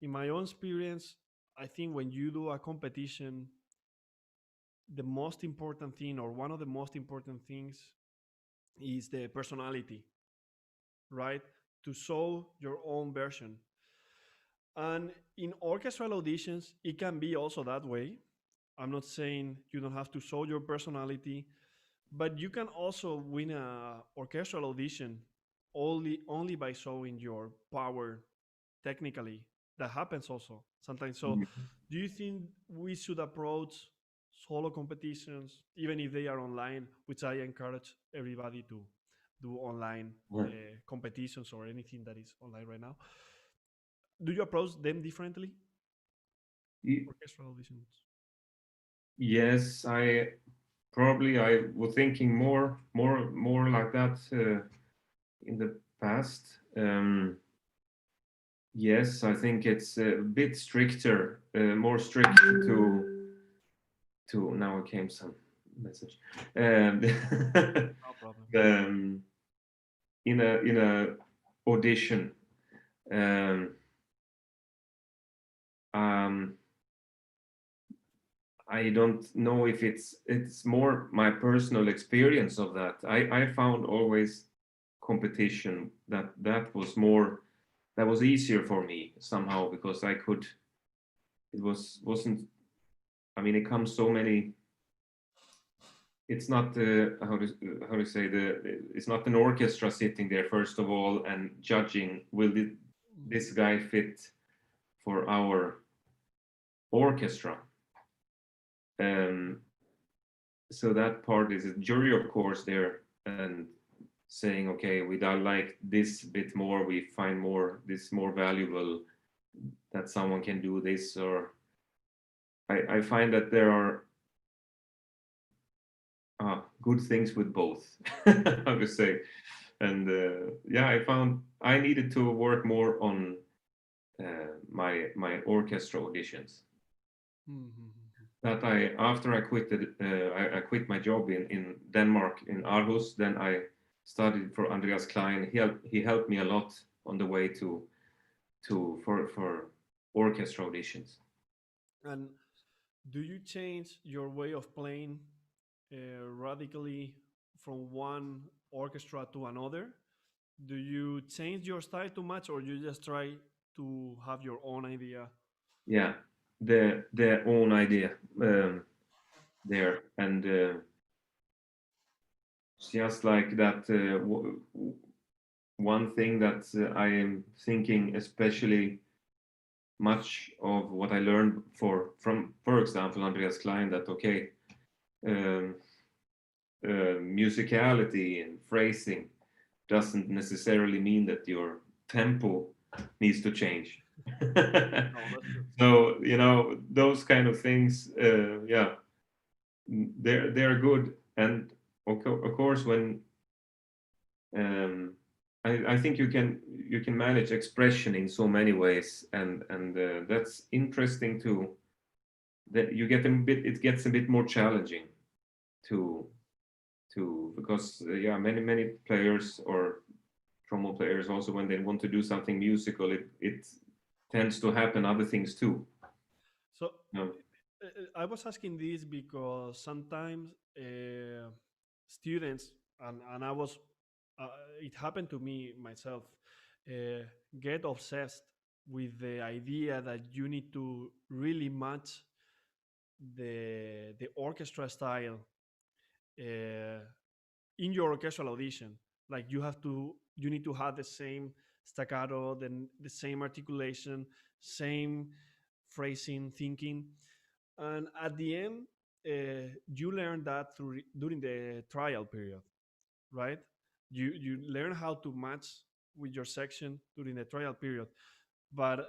in my own experience, I think when you do a competition, the most important thing, or one of the most important things, is the personality, right? To show your own version. And in orchestral auditions, it can be also that way. I'm not saying you don't have to show your personality, but you can also win a orchestral audition only by showing your power technically. That happens also sometimes. So, do you think we should approach solo competitions, even if they are online, which I encourage everybody to do online Yeah. competitions or anything that is online right now? Do you approach them differently? Y- Orchestral auditions. Yes, I was thinking more like that in the past. Yes, I think it's a bit stricter, more strict to. Now came some message. No problem. um, in a audition. Um, um, I don't know if it's more my personal experience of that. I found always competition that was easier for me somehow because I could it wasn't I mean it comes so many it's not how to say it's not an orchestra sitting there first of all and judging this guy fit for our orchestra. Um, so that part is a jury, of course, there and saying, okay, we don't like this bit more, we find more this more valuable that someone can do this, or I find that there are good things with both, I would say. And yeah, I found I needed to work more on my orchestra auditions. That I after I I quit my job in Denmark in Aarhus. Then I studied for Andreas Klein. He helped me a lot on the way for orchestra auditions. And do you change your way of playing radically from one orchestra to another? Do you change your style too much, or you just try to have your own idea? Yeah, their own idea there, and just like that. One thing that I am thinking, especially much of what I learned from, for example, Andreas Klein, that okay, um, musicality and phrasing doesn't necessarily mean that your tempo needs to change. No, that's true. So those kind of things, yeah, they're good, and of course when um, I think you can manage expression in so many ways, and that's interesting to that you get a bit it gets a bit more challenging to because yeah, many players or trombone players also when they want to do something musical, it tends to happen other things too. So No. I was asking this because sometimes students, and I was, uh, it happened to me myself, uh, get obsessed with the idea that you need to really match the orchestra style uh, in your orchestral audition. Like you need to have the same staccato, the same articulation, same phrasing, thinking, and at the end, you learn that during the trial period, right? You learn how to match with your section during the trial period. But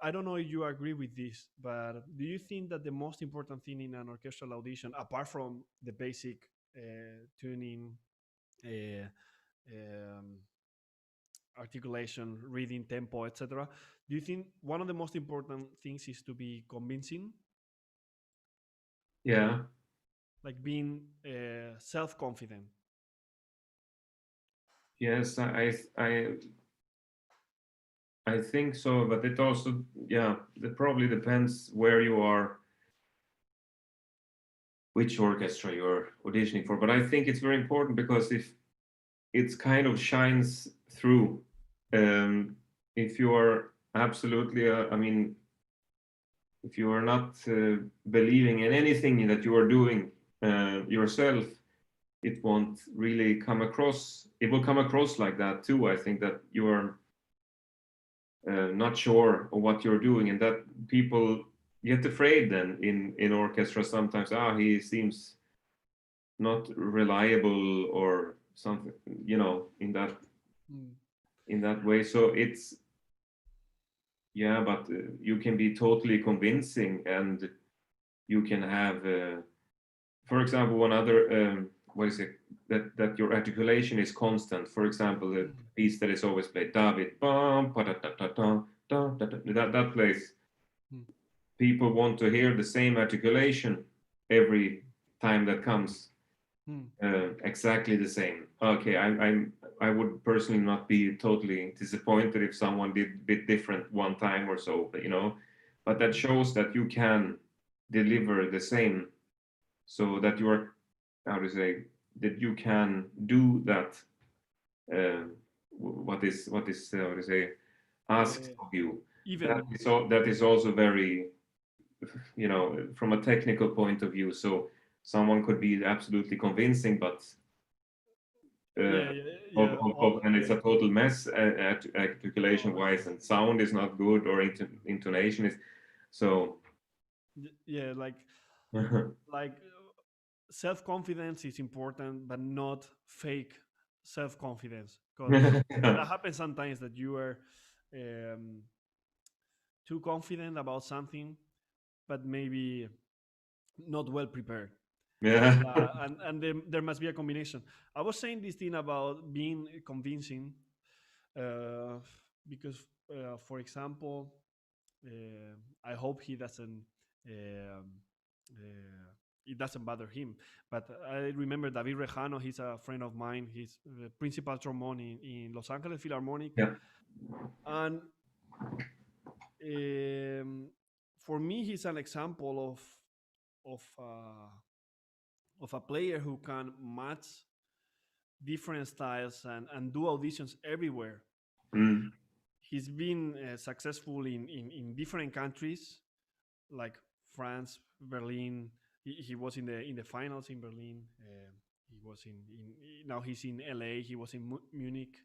I don't know if you agree with this, but do you think that the most important thing in an orchestral audition, apart from the basic tuning, uh, um, articulation, reading, tempo, etc., do you think one of the most important things is to be convincing, Yeah. like being self-confident? Yes, I think so, but it also, yeah, it probably depends where you are, which orchestra you're auditioning for. But I think it's very important because if it's kind of shines through, if you are absolutely, I mean, if you are not believing in anything that you are doing yourself, it won't really come across. It will come across like that too. I think that you are not sure of what you're doing, and that people get afraid then in orchestra sometimes. He seems not reliable or something, in that way. So it's, yeah, but you can be totally convincing, and you can have, for example, one other, what is it, that your articulation is constant. For example, the piece that is always played, David, bum, that plays. People want to hear the same articulation every time that comes, exactly the same. Okay, I would personally not be totally disappointed if someone did a bit different one time or so, but that shows that you can deliver the same, so that you are, how to say, that you can do that, what is how to say, asked of you. Even That is also very, from a technical point of view. So someone could be absolutely convincing, but and it's a total mess, articulation wise, and sound is not good, or intonation is so. like self-confidence is important, but not fake self-confidence, because that happens sometimes, that you are um, too confident about something, but maybe not well prepared. Yeah. And there must be a combination. I was saying this thing about being convincing, uh, because, for example, I hope he doesn't. Um, it doesn't bother him. But I remember David Rejano. He's a friend of mine. He's the principal trombone in Los Angeles Philharmonic, Yeah. and for me, he's an example of of a player who can match different styles and do auditions everywhere. He's been successful in different countries, like France, Berlin. He was in the finals in Berlin. He was now he's in LA. He was in Munich.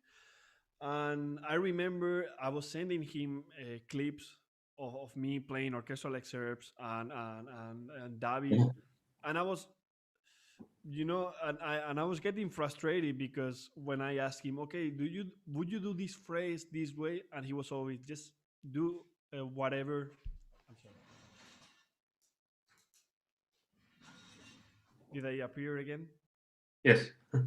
And I remember I was sending him clips of me playing orchestral excerpts and David, and I was, and I was getting frustrated, because when I asked him, okay, would you do this phrase this way, and he was always just do whatever. I'm sorry. Did I appear again? Yes. So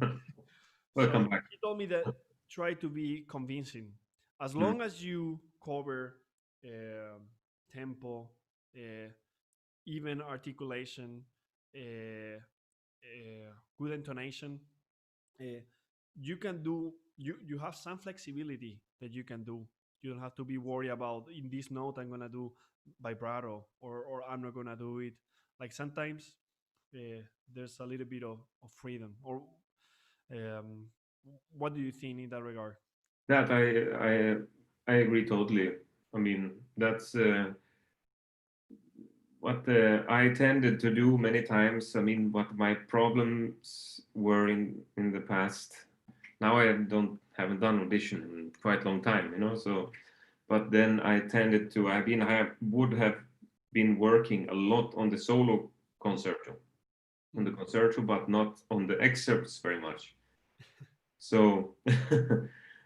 Welcome back. he told me that try to be convincing. As long as you cover tempo, even articulation, good intonation, you can do. You have some flexibility that you can do. You don't have to be worried about, in this note I'm gonna do vibrato, or I'm not gonna do it. Like sometimes there's a little bit of freedom. Or um, what do you think in that regard? That I agree totally. I mean, that's what I tended to do many times. I mean, what my problems were in the past. Now I haven't done audition in quite a long time, So, but then I tended to. Would have been working a lot on the solo concerto, but not on the excerpts very much. So,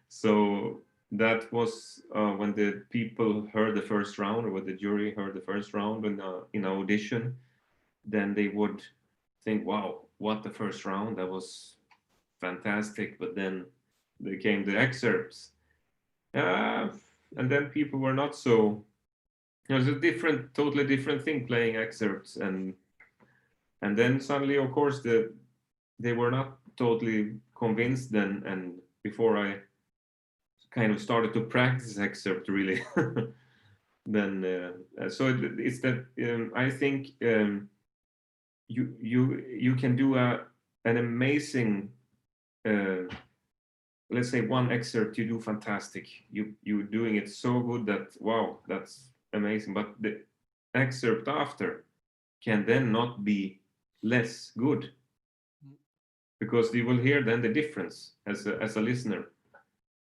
so that was when the people heard the first round, or when the jury heard the first round in audition, then they would think, "Wow, what the first round? That was fantastic!" But then they came the excerpts, and then people were not so. It was a totally different thing playing excerpts, and then suddenly, of course, they were not totally convinced then, and before I kind of started to practice excerpt really, then it's that I think you can do an amazing, let's say one excerpt you do fantastic, you're doing it so good that wow, that's amazing, but the excerpt after can then not be less good, because you will hear then the difference as a listener,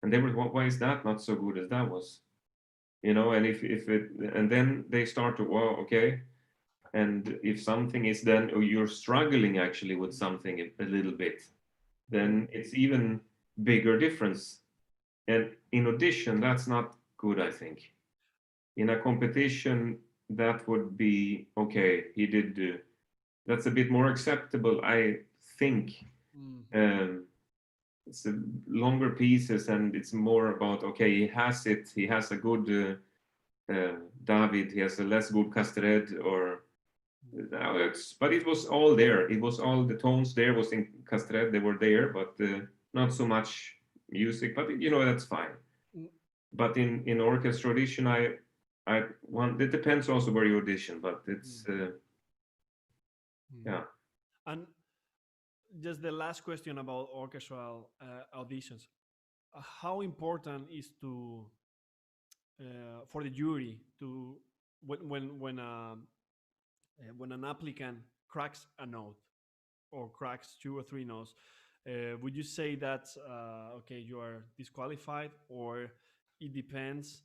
and they will, why is that not so good as that was? you know, and if it, and then they start to, well, okay, and if something is then, or you're struggling actually with something a little bit, then it's even bigger difference. And in audition, that's not good, I think. In a competition, that would be okay. He did. That's a bit more acceptable, I think. Um, it's longer pieces, and it's more about okay. He has it. He has a good David. He has a less good Castred, or but it was all there. It was all the tones there was in Castred. They were there, but not so much music. But you know that's fine. But in orchestra audition, I want. It depends also where you audition, but it's yeah. And just the last question about orchestral auditions. How important is to for the jury to when an applicant cracks a note or cracks two or three notes, would you say that okay, you are disqualified, or it depends,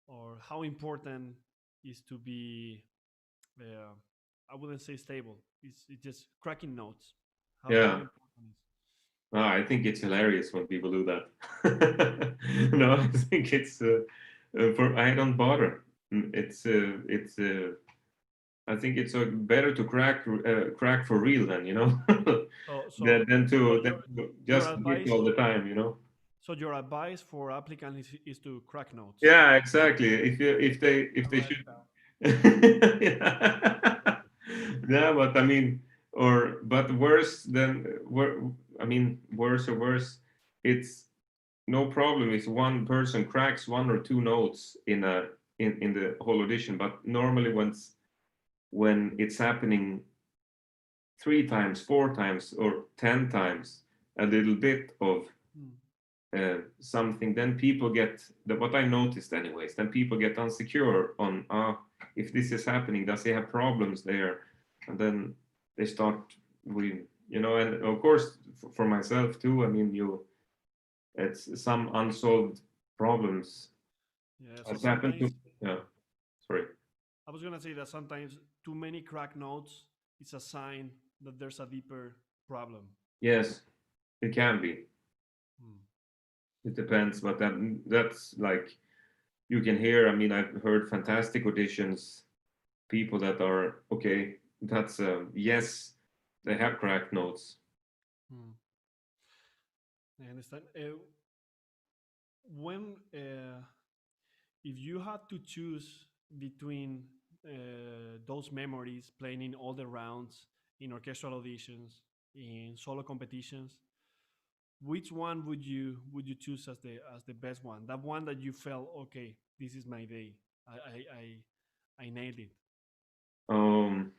or how important is to be? I wouldn't say stable. It's just cracking notes. How Yeah. important is? I think it's hilarious when people do that. No, I think it's for I don't bother. It's I think it's better to crack for real than you know So than so than to your just hit advice all the time, you know. so your advice for applicants is to crack notes. Yeah, exactly. If I they like should. that. Yeah. Yeah, but I mean, or but worse than I mean, worse or worse, it's no problem if one person cracks one or two notes in the whole audition. But normally when it's happening 3 times, 4 times, or 10 times, a little bit of Mm. something, then people get what I noticed anyways. Then people get insecure on if this is happening, does he have problems there? And then they start with you know, and of course for myself too. I mean, it's some unsolved problems Yeah. So has happened to sometimes yeah. Sorry. I was gonna say that sometimes too many crack notes is a sign that there's a deeper problem. Yes, it can be. Mm. It depends, but that's like you can hear. I mean, I've heard fantastic auditions, people that are okay. That's yes, they have cracked notes. Mm. I understand. When if you had to choose between those memories playing in all the rounds, in orchestral auditions, in solo competitions, which one would you choose as the best one? That one that you felt okay, this is my day. I nailed it. Um,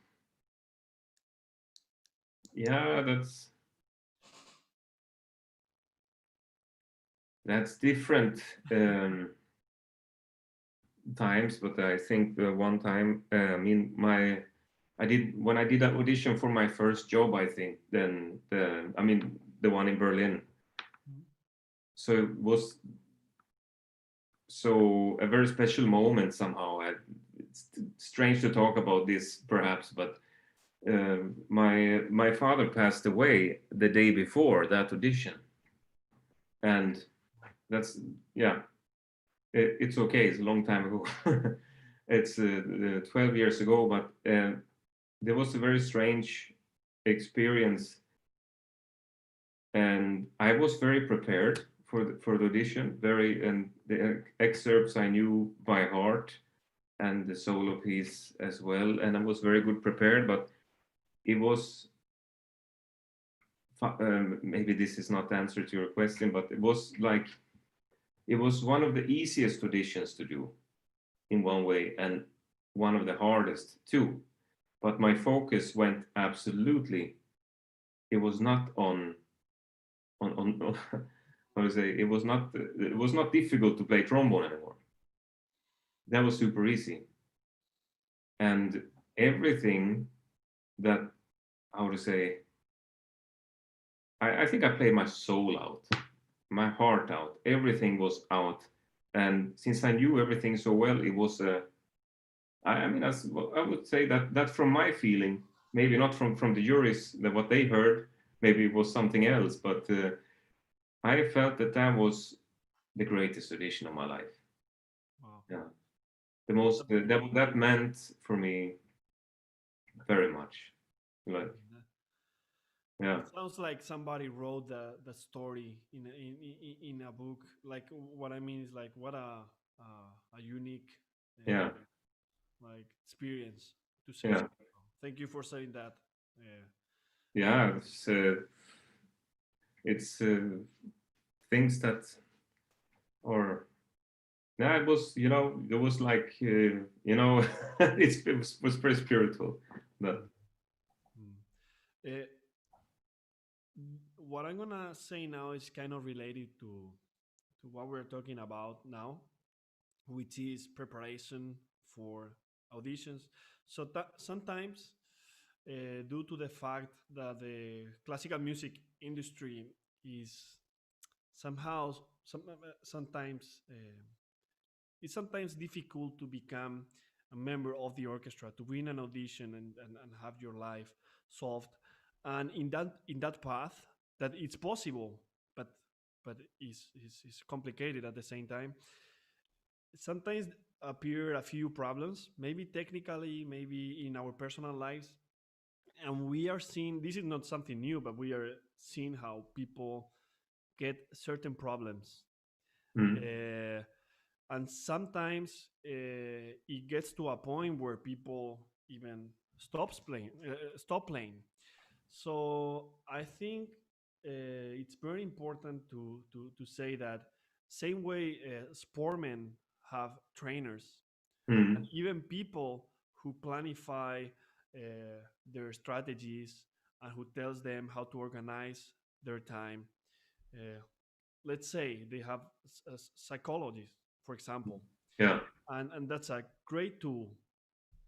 yeah, that's different times, but I think the one time, I mean, I did when I did that audition for my first job. I think then I mean, the one in Berlin. Mm. So it was so a very special moment somehow. It's strange to talk about this perhaps, but my father passed away the day before that audition, and that's yeah, it's okay. It's a long time ago. It's 12 years ago, but there was a very strange experience, and I was very prepared for the audition. Very, and the excerpts I knew by heart, and the solo piece as well, and I was very good prepared. But it was maybe this is not the answer to your question, but it was like it was one of the easiest auditions to do in one way, and one of the hardest too. But my focus went absolutely. It was not on how to say it was not difficult to play trombone anymore. That was super easy, and everything that how to say I think I played my soul out, my heart out. Everything was out, And since I knew everything so well, it was I mean, I would say that from my feeling, maybe not from the juries, that what they heard, maybe it was something else, but I felt that was the greatest audition of my life. Wow. Yeah, the most that meant for me very much. Like, yeah, It sounds like somebody wrote the story in a book. Like what I mean is like what a unique yeah, like experience to say yeah, so. Thank you for saying that. yeah. It's things that, or yeah, it was, it was like, it was pretty spiritual. But Mm. Uh, what I'm gonna say now is kind of related to what we're talking about now, which is preparation for auditions. So sometimes, due to the fact that the classical music industry is somehow sometimes it's sometimes difficult to become a member of the orchestra, to win an audition and have your life solved. And in that path, that it's possible, but is complicated at the same time. Sometimes appear a few problems, maybe technically, maybe in our personal lives, and we are seeing this is not something new, but we are seeing how people get certain problems. mm, Uh, and sometimes it gets to a point where people even stop playing. So I think it's very important to say that same way sportmen have trainers, and mm, even people who planify their strategies and who tells them how to organize their time. Uh, let's say they have a psychologist, for example, yeah, and that's a great tool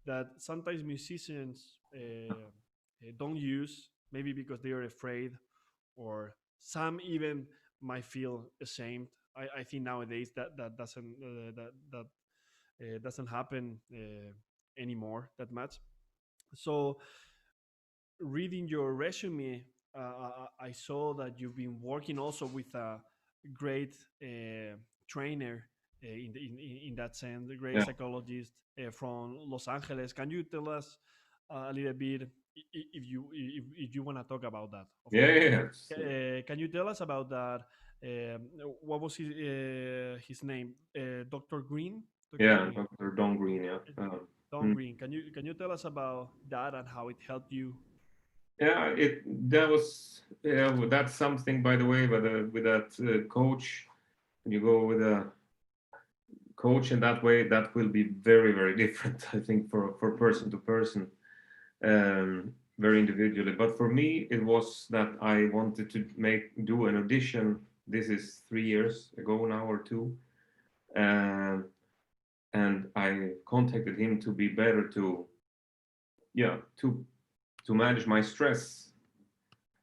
that sometimes musicians don't use, maybe because they are afraid, or some even might feel ashamed. I think nowadays that doesn't happen anymore that much. So reading your resume, I saw that you've been working also with a great trainer in that sense, a great yeah, psychologist from Los Angeles. Can you tell us a little bit, if you want to talk about that, of yeah, course? yeah, yeah. Can you tell us about that? What was his name? Dr. Greene. Dr. Yeah, Greene. Dr. Don Green, yeah. Don Mm. Greene. Can you tell us about that and how it helped you? Yeah, that was, yeah, that's something, by the way, with that coach. When you go with a coach in that way, that will be very, very different, I think, for person to person, very individually. But for me, it was that I wanted to do an audition. This is 3 years ago now, or two. Um, and I contacted him to be better to, yeah, to manage my stress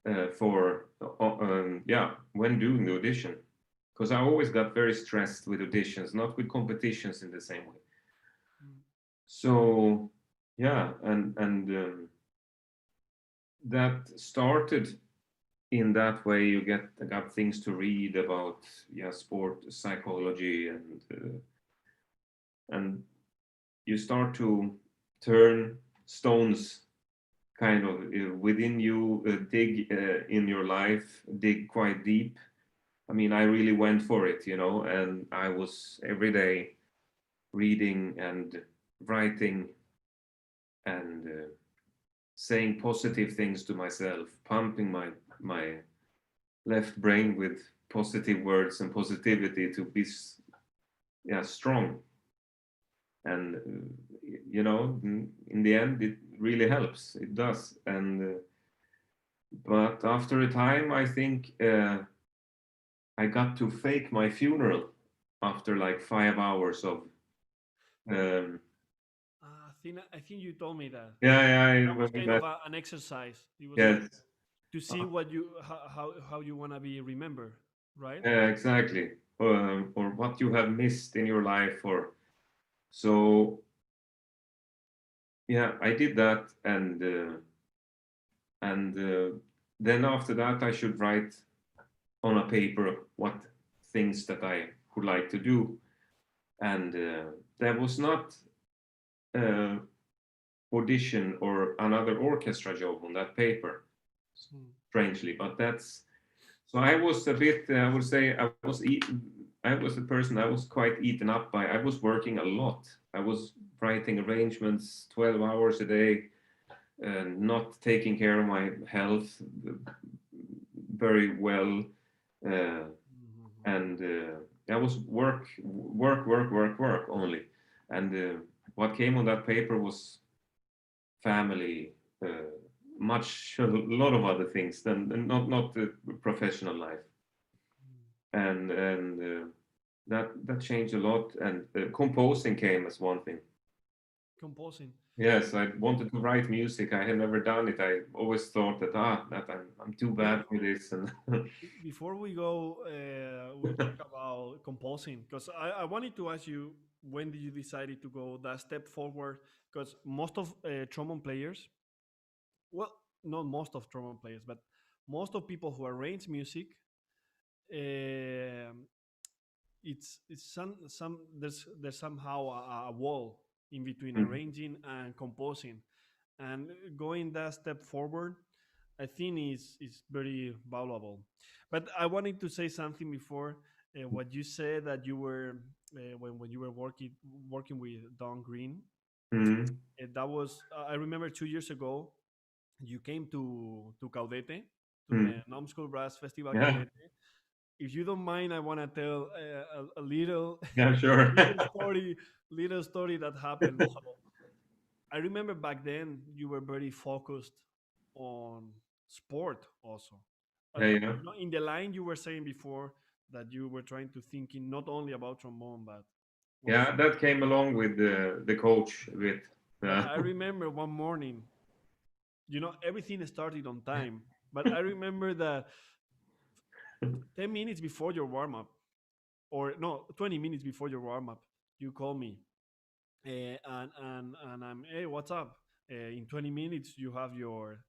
yeah, when doing the audition, because I always got very stressed with auditions, not with competitions in the same way. Mm. So yeah, and that started in that way. You got things to read about, yeah, sport psychology, and you start to turn stones kind of within you, dig in your life, dig quite deep. I mean, I really went for it, and I was every day reading and writing and saying positive things to myself, pumping my left brain with positive words and positivity to be, yeah, strong. And in the end, it really helps. It does. And but after a time, I think I got to fake my funeral after like 5 hours of. Um, I think you told me that. yeah, yeah, I That was remember kind of that. an exercise. It was like Yes. to see what you how you want to be remembered. right? Exactly. Or what you have missed in your life, or so. Yeah, I did that, and then after that, I should write on a paper what things that I would like to do, and there was not uh, audition or another orchestra job on that paper, Hmm. strangely. But that's so I was a bit. I would say I was a person I was quite eaten up by. I was working a lot. I was writing arrangements 12 hours a day, not taking care of my health very well, uh, Mhm. and I was work only. And what came on that paper was family, much a lot of other things than not the professional life, and that changed a lot. And composing came as one thing. Composing. Yes, I Be- wanted to write music. I had never done it. I always thought that that I'm too be- bad for this. And Before we go, we talk about composing because I wanted to ask you when did you decided to go that step forward? Because most of trombone players, well, not most of trombone players, but most of people who arrange music, um it's some there's somehow a wall in between arranging and composing, and going that step forward I think is very valuable. But I wanted to say something before what you said that you were when you were working with Don Greene. Mhm. That was I remember 2 years ago you came to Caudete, to the Mhm. Numskull Brass Festival Yeah, Caudete. If you don't mind, I want to tell a little yeah, sure. little story that happened. So I remember back then you were very focused on sport also. Yeah, yeah, In the line you were saying before that you were trying to thinking not only about trombone but yeah. also. That came along with the coach a bit. But Yeah, I remember one morning, everything started on time. But I remember that 10 minutes before your warm up, or no, 20 minutes before your warm up, you call me, and I'm, hey, what's up? In 20 minutes you have your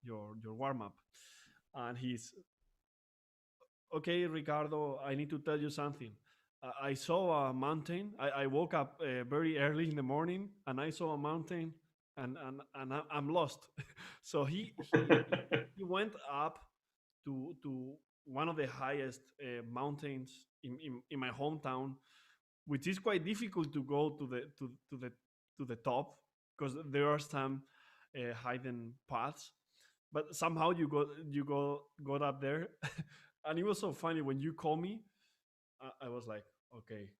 warm up, and he's, okay, Ricardo, I need to tell you something. I saw a mountain. I woke up very early in the morning, and I saw a mountain, and I'm lost. So he went up to one of the highest mountains in my hometown, which is quite difficult to go to the top because there are some hidden paths. But somehow got up there, and it was so funny when you call me. I was like, okay,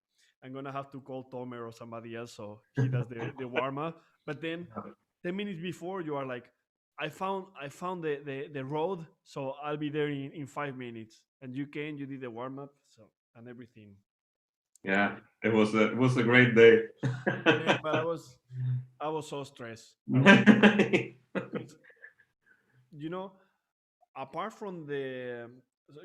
I'm gonna have to call Tomer or somebody else so he does the warm up. But then 10 minutes before, you are like, I found the road, so I'll be there in 5 minutes. And you came, you did the warm up, so and everything. yeah. It was a great day. Man, but I was so stressed. I was because you know apart from the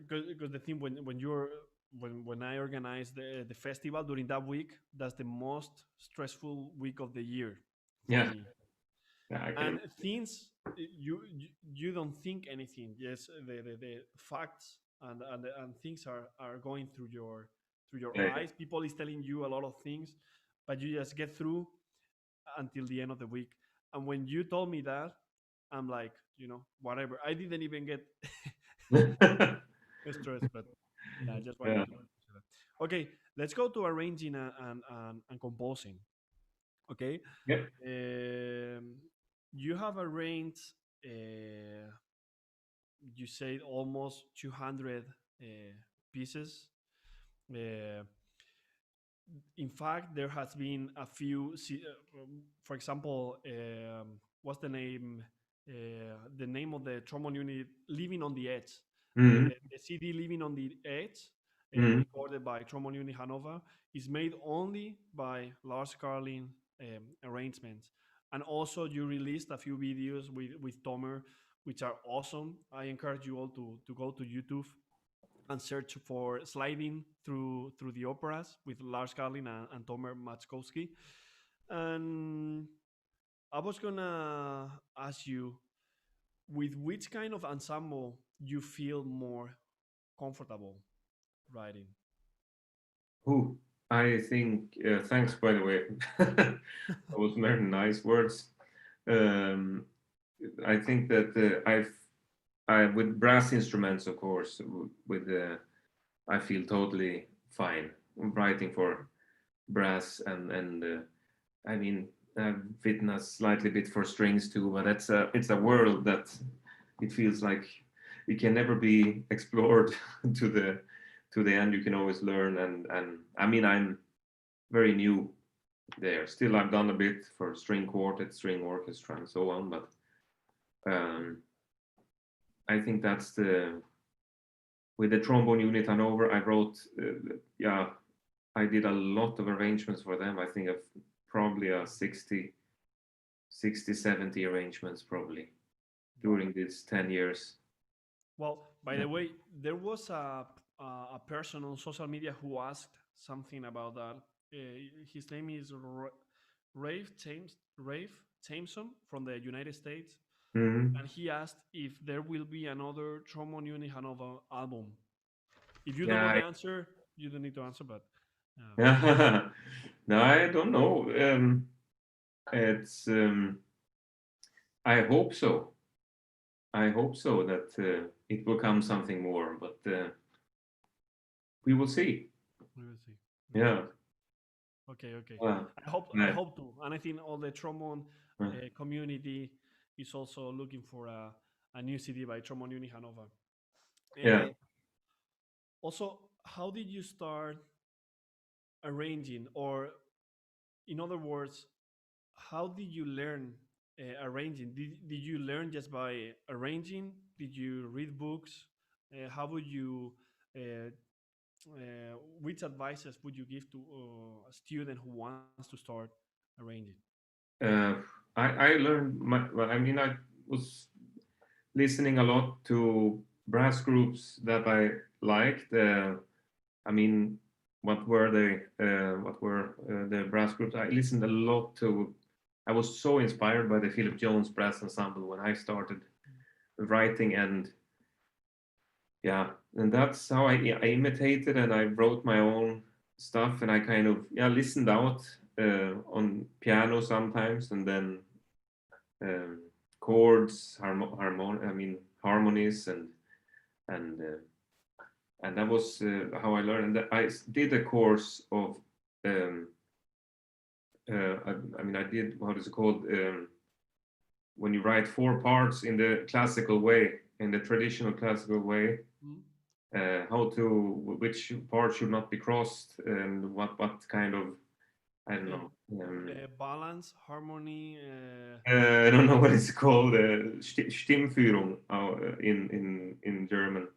because the thing when I organize the festival during that week, that's the most stressful week of the year for Yeah, me. yeah. I And can. you don't think anything. Yes, the facts and things are going through your Yeah, eyes. People is telling you a lot of things, but you just get through until the end of the week. And when you told me that, I'm like, whatever. I didn't even get yeah. stressed, but yeah, I just wanted Yeah. to say that. Okay, let's go to arranging and composing. Okay, Yeah. um, you have arranged, uh, you said almost 200 pieces. Uh, in fact, there has been a few. For example, what's the name? The name of the trombone unit, "Living on the Edge." Mhm. The CD "Living on the Edge," Mhm. recorded by Trombone Unit Hannover, is made only by Lars Karlin arrangements. And also, you released a few videos with Tomer, which are awesome. I encourage you all to go to YouTube and search for sliding through the operas with Lars Karlin and Tomer Matskowski. And I was gonna ask you, with which kind of ensemble you feel more comfortable writing? Who? I think, thanks by the way. Those very nice words. Um, I think that I with brass instruments, of course, with I feel totally fine writing for brass and I mean I've written a slightly bit for strings too, but it's a world that it feels like it can never be explored to the end. You can always learn, and I mean I'm very new there. Still, I've done a bit for string quartet, string orchestra, and so on, but um, I think that's the with the trombone unit Hannover. I wrote, yeah, I did a lot of arrangements for them. I think of probably a 60, 70 arrangements probably during these 10 years. Well, by the way, there was a person on social media who asked something about that. His name is Rafe Jameson from the United States, Mm-hmm. and he asked if there will be another Trombone Unit Hanover album. If you don't know Yeah, the answer, you don't need to answer, but yeah. No, I don't know. It's I hope so. I hope so that it will come something more, but we will see. we will see. Yeah. Okay, okay. Uh, I yeah. hope to, and I think all the trombone community is also looking for a new CD by Trombone Unit Hanover. Yeah. Also, how did you start arranging, or in other words, how did you learn arranging? Did you learn just by arranging? Did you read books? How would you? Which advices would you give to a student who wants to start arranging? Uh, I learned well, I mean I was listening a lot to brass groups that I liked. I mean, what were they? What were the brass groups? I listened a lot to. I was so inspired by the Philip Jones Brass Ensemble when I started writing, and yeah, and that's how I imitated and I wrote my own stuff, and I kind of listened out on piano sometimes, and then um, chords, harmonies, and and that was how I learned. And I did a course of, um, I mean, I did, what is it called? When you write four parts in the classical way, in the traditional classical way, how to, which part should not be crossed, and what kind of, I don't know. Balance, harmony. I don't know what it's called. Stimmführung in German.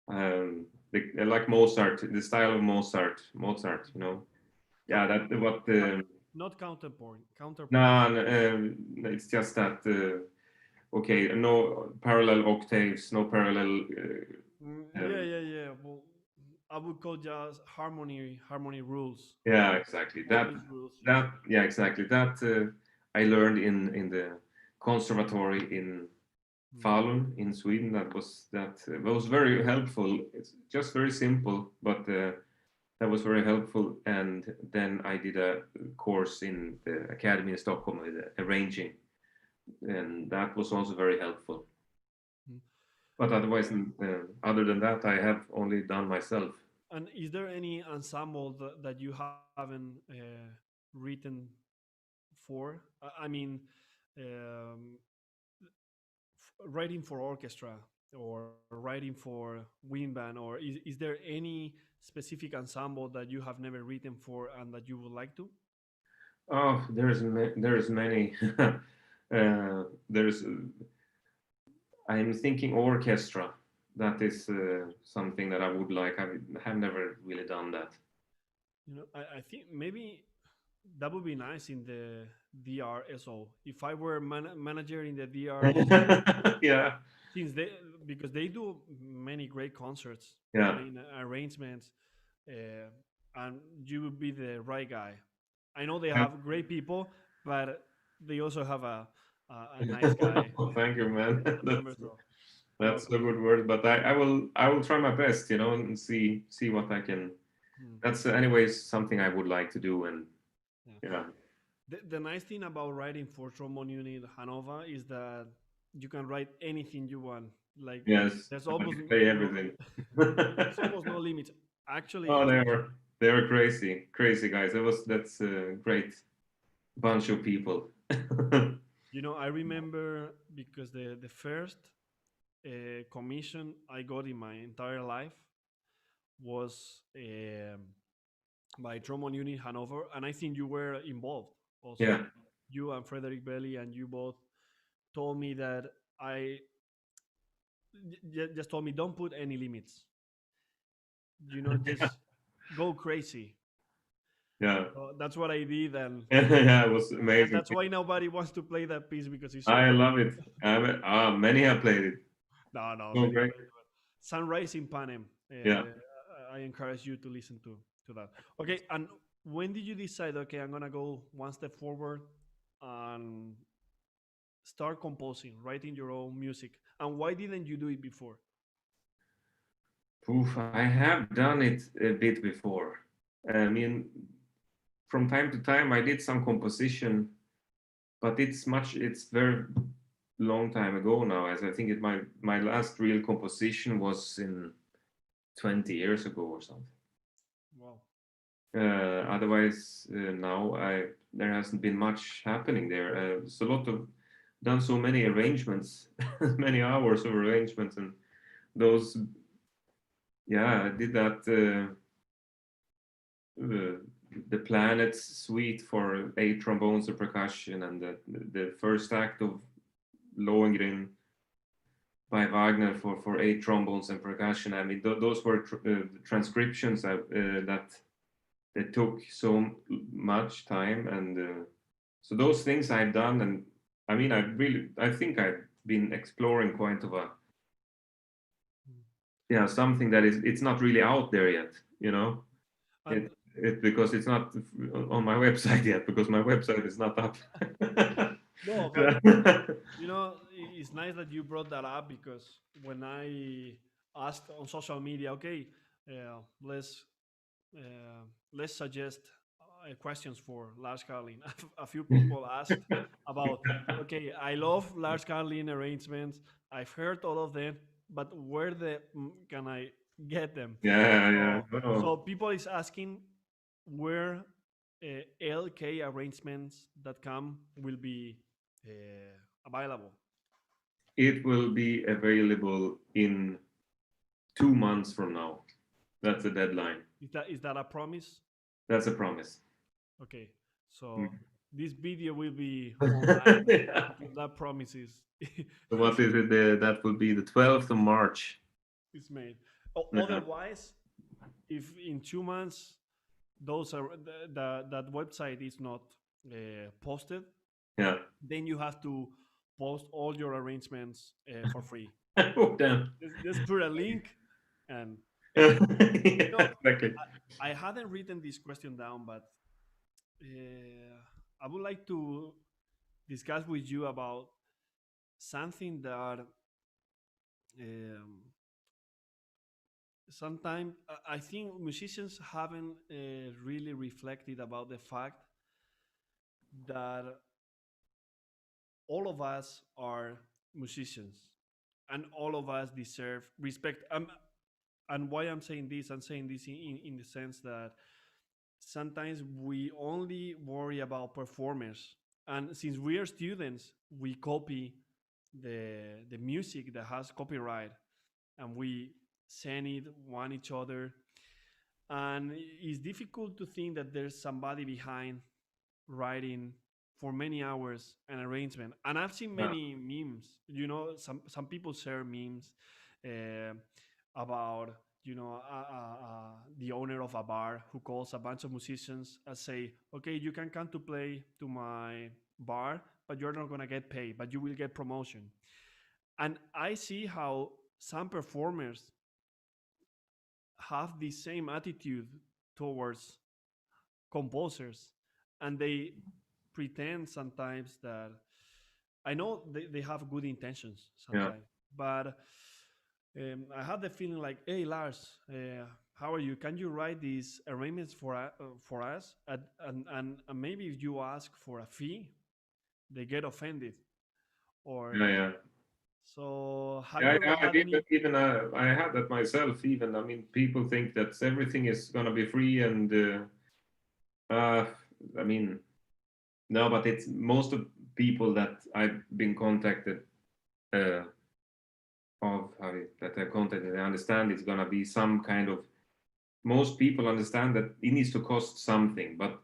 Like Mozart, the style of Mozart, you know. Yeah, that what. Not counterpoint. Counterpoint. No, it's just that. Okay, no parallel octaves, no parallel. Yeah. Well, I would call just harmony rules. Yeah, exactly. Yeah, exactly. That I learned in the conservatory in Falun in Sweden. That was very helpful. It's just very simple, but that was very helpful. And then I did a course in the academy in Stockholm with arranging, and that was also very helpful. But otherwise, other than that, I have only done myself. And is there any ensemble that you haven't written for? I mean, um, writing for orchestra or writing for wind band, or is there any specific ensemble that you have never written for and that you would like to? Oh, there's many. There's I'm thinking orchestra. That is something that I would like. I have never really done that. I think maybe that would be nice in the DRSO. If I were manager in the DRSO, Yeah. since they because they do many great concerts. I Yeah. mean, arrangements, and you would be the right guy. I know they have great people, but they also have a nice guy Thank you, man. member. So That's a welcome. good word, but I will try my best, and see what I can. Hmm. That's anyways something I would like to do, and Yeah. yeah, The nice thing about writing for Trombone Unit Hannover is that you can write anything you want. Like yes, there's I almost can play no everything. there's almost no limits. Actually, Oh, they were crazy guys. That's a great bunch of people. I remember because the first commission I got in my entire life was by Trombone Unit Hanover, and I think you were involved also. Yeah. You and Frederick Belli, and you both told me that I just told me don't put any limits. Just go crazy. Yeah. So that's what I did, and Yeah, it was and amazing. that's why nobody wants to play that piece because it's so I crazy. love it. Many have played it. No, Oh, many great. played. Sunrise in Panem. Yeah. I encourage you to listen to that. Okay, and when did you decide? Okay, I'm gonna go one step forward and start composing, writing your own music. And why didn't you do it before? Oof, I have done it a bit before. I mean, from time to time, I did some composition, but it's very long time ago now. As I think my last real composition was in 20 years ago or something. Wow. Otherwise, now there hasn't been much happening there. It's a lot of done so many arrangements, many hours of arrangements, and those. Yeah, I did that. The Planets Suite for 8 trombones and percussion, and the first act of Lohengrin by Wagner for 8 trombones and percussion. I mean, those were transcriptions that took so much time, and so those things I've done, and I mean, I think I've been exploring quite of a something that it's not really out there yet, And it because it's not on my website yet because my website is not up. no, but it's nice that you brought that up because when I asked on social media, okay, uh, let's let's suggest questions for Lars Karlin. A few people asked about, okay, I love Lars Karlin arrangements. I've heard all of them, but where can I get them? Yeah. So, No. so people is asking where lkarrangements.com will be available. It will be available in 2 months from now. That's the deadline. Is that a promise? That's a promise. Okay, Mm. so this video will be online Yeah. until that promise is So what is it? That will be the 12th of March. is made. Yeah. Otherwise, if in 2 months those are that website is not posted, Yeah. then you have to post all your arrangements for free. Oh, damn. Just put a link, and Yeah, you know, exactly. I hadn't written this question down, but I would like to discuss with you about something that um, sometimes I think musicians haven't really reflected about the fact that all of us are musicians and all of us deserve respect. And why I'm saying this, in the sense that sometimes we only worry about performers, and since we are students, we copy the music that has copyright, and we send it one each other, and it's difficult to think that there's somebody behind writing for many hours an arrangement. And I've seen Yeah. many memes. Some people share memes uh, about the owner of a bar who calls a bunch of musicians and say, "Okay, you can come to play to my bar, but you're not gonna get paid, but you will get promotion." And I see how some performers have the same attitude towards composers, and they pretend sometimes that I know they have good intentions Yeah. sometimes, but I had the feeling like, hey Lars, how are you? Can you write these arrangements for us? And maybe if you ask for a fee, they get offended. Or Yeah, yeah. so, have Yeah, you ever yeah, had any? I had that myself. Even I mean, people think that everything is gonna be free, and I mean, no, but it's most of people that I've been contacted uh, that I contacted. I understand it's gonna be some kind of. Most people understand that it needs to cost something, but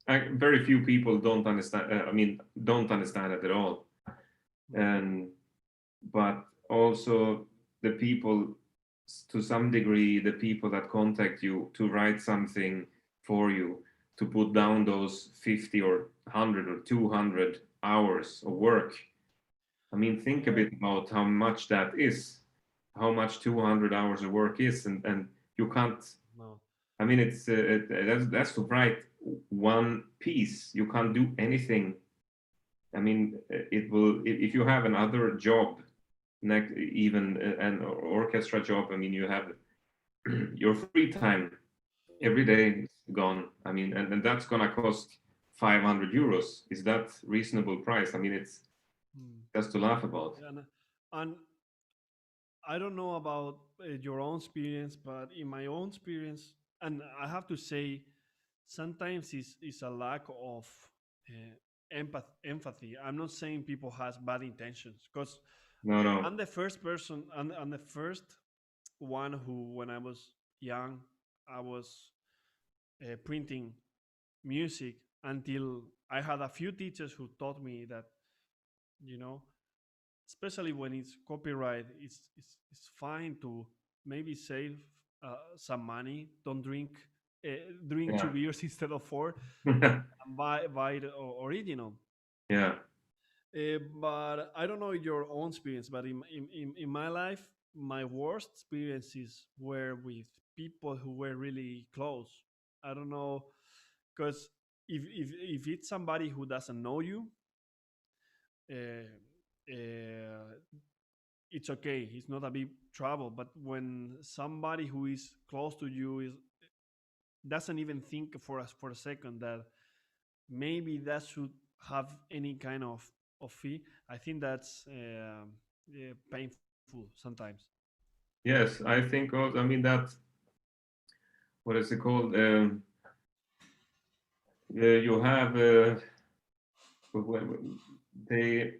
very few people don't understand. I mean, don't understand it at all, and but also the people to some degree, the people that contact you to write something for you, to put down those 50 or 100 or 200 hours of work. I mean, think a Yeah, bit about how much that is, how much 200 hours of work is, and you can't. no. I mean, that's to write one piece. You can't do anything. I mean, it will if you have another job, next even an orchestra job. I mean, you have your free time every day is gone. I mean, and that's gonna cost 500 euros. Is that reasonable price? I mean, it's Hmm. just to laugh about. And I don't know about your own experience, but in my own experience, and I have to say, sometimes it's a lack of empathy. I'm not saying people has bad intentions, because No, no. I'm the first person, I'm the first one who, when I was young, I was printing music until I had a few teachers who taught me that, you know, especially when it's copyright, it's fine to maybe save some money. Don't drink Yeah. 2 beers instead of four, and buy the original. Yeah. But I don't know your own experience, but in my life, my worst experiences were with people who were really close. I don't know, because if it's somebody who doesn't know you, uh, uh, it's okay. It's not a big trouble. But when somebody who is close to you is doesn't even think for us for a second that maybe that should have any kind of fee, I think that's painful sometimes. Yes, I think also. I mean that. What is it called? You have they.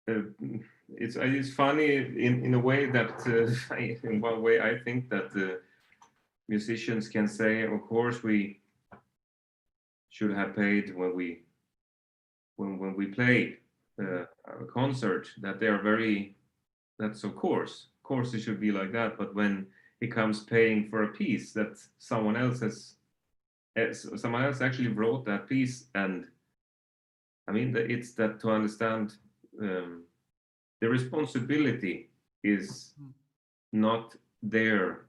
Uh, it's funny in a way that in one way I think that musicians can say, of course we should have paid when we play a concert. That they are very. That's of course it should be like that. But when it comes paying for a piece that someone else actually wrote that piece, and I mean it's that to understand um, the responsibility is Mm. not there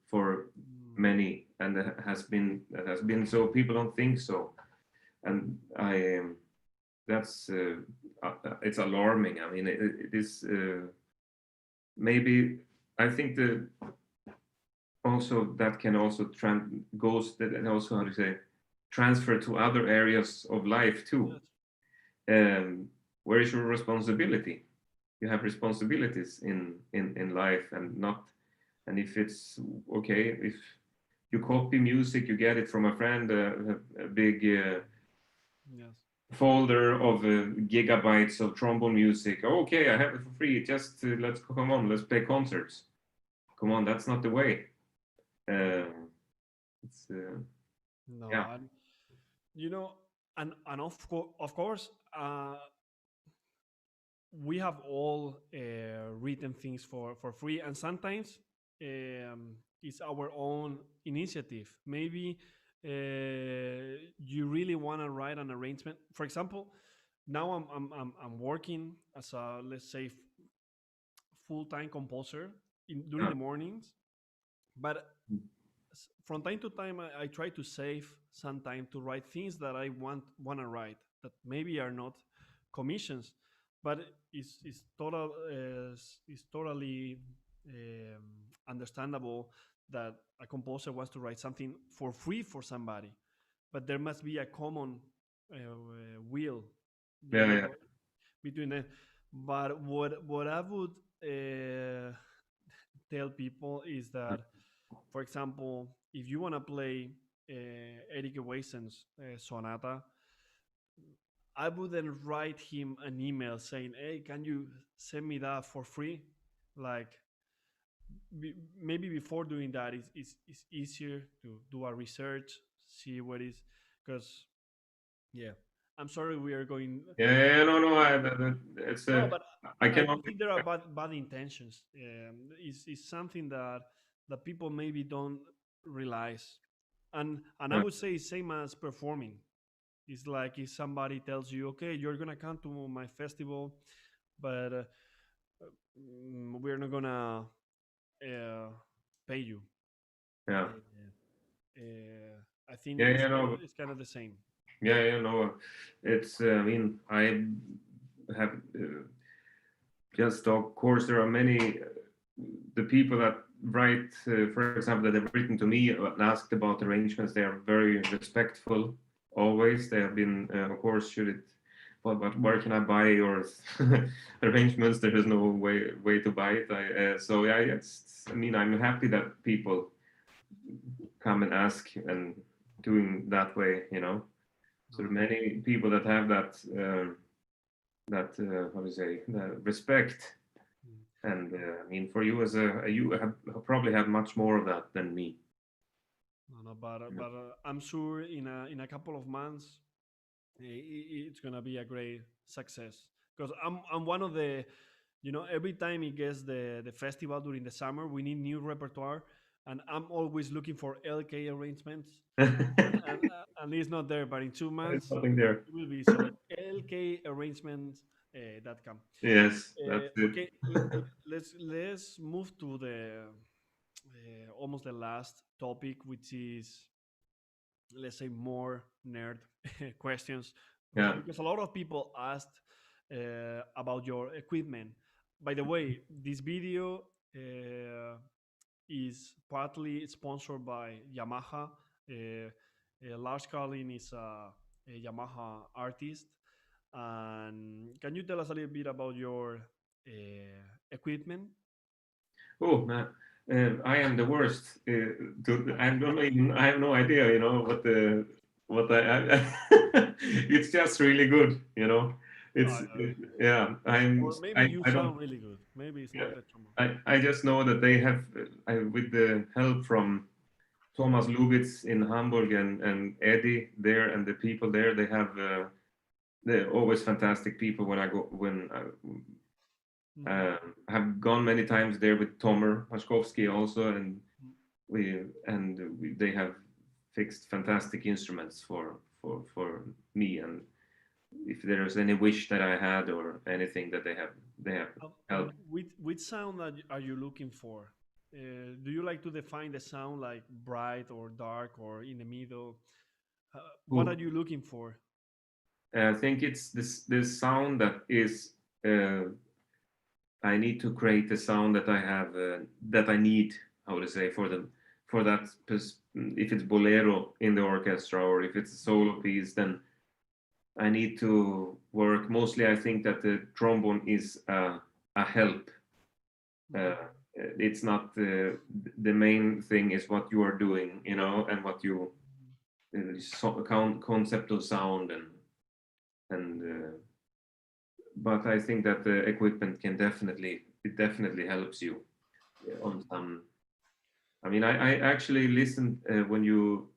for Mm. many, and that has been so. People don't think so, and I that's it's alarming. I mean, it is maybe I think the also that can also goes that and also how to say transfer to other areas of life too. Yes. Um, where is your responsibility? You have responsibilities in life, and not. And if it's okay, if you copy music, you get it from a friend, a big Yes. folder of gigabytes of trombone music. Okay, I have it for free. Just let's come on, let's play concerts. Come on, that's not the way. Uh, it's No, yeah, and you know, and of course, we have all written things for free, and sometimes it's our own initiative. Maybe you really want to write an arrangement. For example, now I'm working as a, let's say, full-time composer during Yeah. the mornings, but from time to time I try to save some time to write things that I want to write that maybe are not commissions, but it's totally understandable that a composer wants to write something for free for somebody, but there must be a common will, you Yeah, yeah. know, between them. But what I would uh, tell people is that, for example, if you want to play Eric Weisen's sonata, I wouldn't write him an email saying, "Hey, can you send me that for free?" Like, maybe before doing that, it's easier to do a research, see what is, because yeah, I'm sorry we are going. Yeah, yeah, no, no, it's No, but I I cannot. don't think there are bad intentions. It's something that people maybe don't realize, and I Yeah, would say same as performing. It's like if somebody tells you, okay, you're gonna come to my festival, but we're not gonna uh, pay you. yeah, I think yeah, yeah, no, it's kind of the same. yeah, yeah, no. It's I mean, I have just of course there are many the people that write, for example, that have written to me and asked about arrangements. They are very respectful always. They have been, of course, should it. But where can I buy your arrangements? There is no way to buy it. So yeah, it's. I mean, I'm happy that people come and ask and doing that way. You know, so there are many people that have that how do you say respect. And I mean, for you as you have probably have much more of that than me. No, no, but You know? I'm sure in a couple of months it's gonna be a great success because I'm one of the, every time it gets the festival during the summer we need new repertoire, and I'm always looking for LK arrangements, and it's not there, but in 2 months There's nothing there. it will be, so LK arrangements that come. Yes, that's it. Okay, let's move to the almost the last topic, which is, let's say, more nerd questions, Yeah, because a lot of people asked about your equipment. By the way, this video is partly sponsored by Yamaha. Lars Karlin is a Yamaha artist. And can you tell us a little bit about your equipment? oh man, I am the worst. I don't even. I have no idea. You know what it's just really good. You know, it's yeah. Or maybe you I don't. sound really good. Maybe it's Yeah, not the trombone. I just know that they have with the help from Thomas Lubitz in Hamburg and Eddie there and the people there. They're always fantastic people when I go when I Mm-hmm. have gone many times there with Tomer Pashkovsky also, and they have fixed fantastic instruments for me. And if there's any wish that I had or anything that they have helped. Which sound are you looking for? Do you like to define the sound like bright or dark or in the middle? What are Ooh, you looking for? I think it's this sound that is. I need to create a sound that I have that I need. How to say for that if it's bolero in the orchestra or if it's a solo piece, then I need to work. Mostly, I think that the trombone is a help. Uh, Mhm. it's not the main thing is what you are doing, you know, and what you concept of sound and but I think that the equipment can definitely helps you on some. I mean, I actually listened when you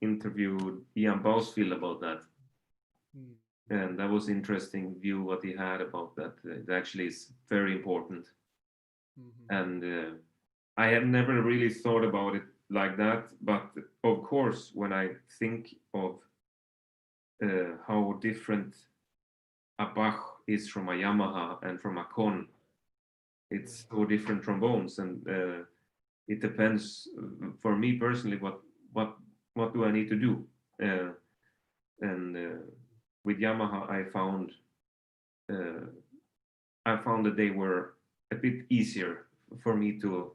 interviewed Ian Bousfield about that, Mhm. and that was interesting view what he had about that. It actually is very important, Mhm. and I have never really thought about it like that. But of course, when I think of how different a Bach is from a Yamaha and from a Con. It's so different trombones, and it depends for me personally what do I need to do. And with Yamaha, I found that they were a bit easier for me to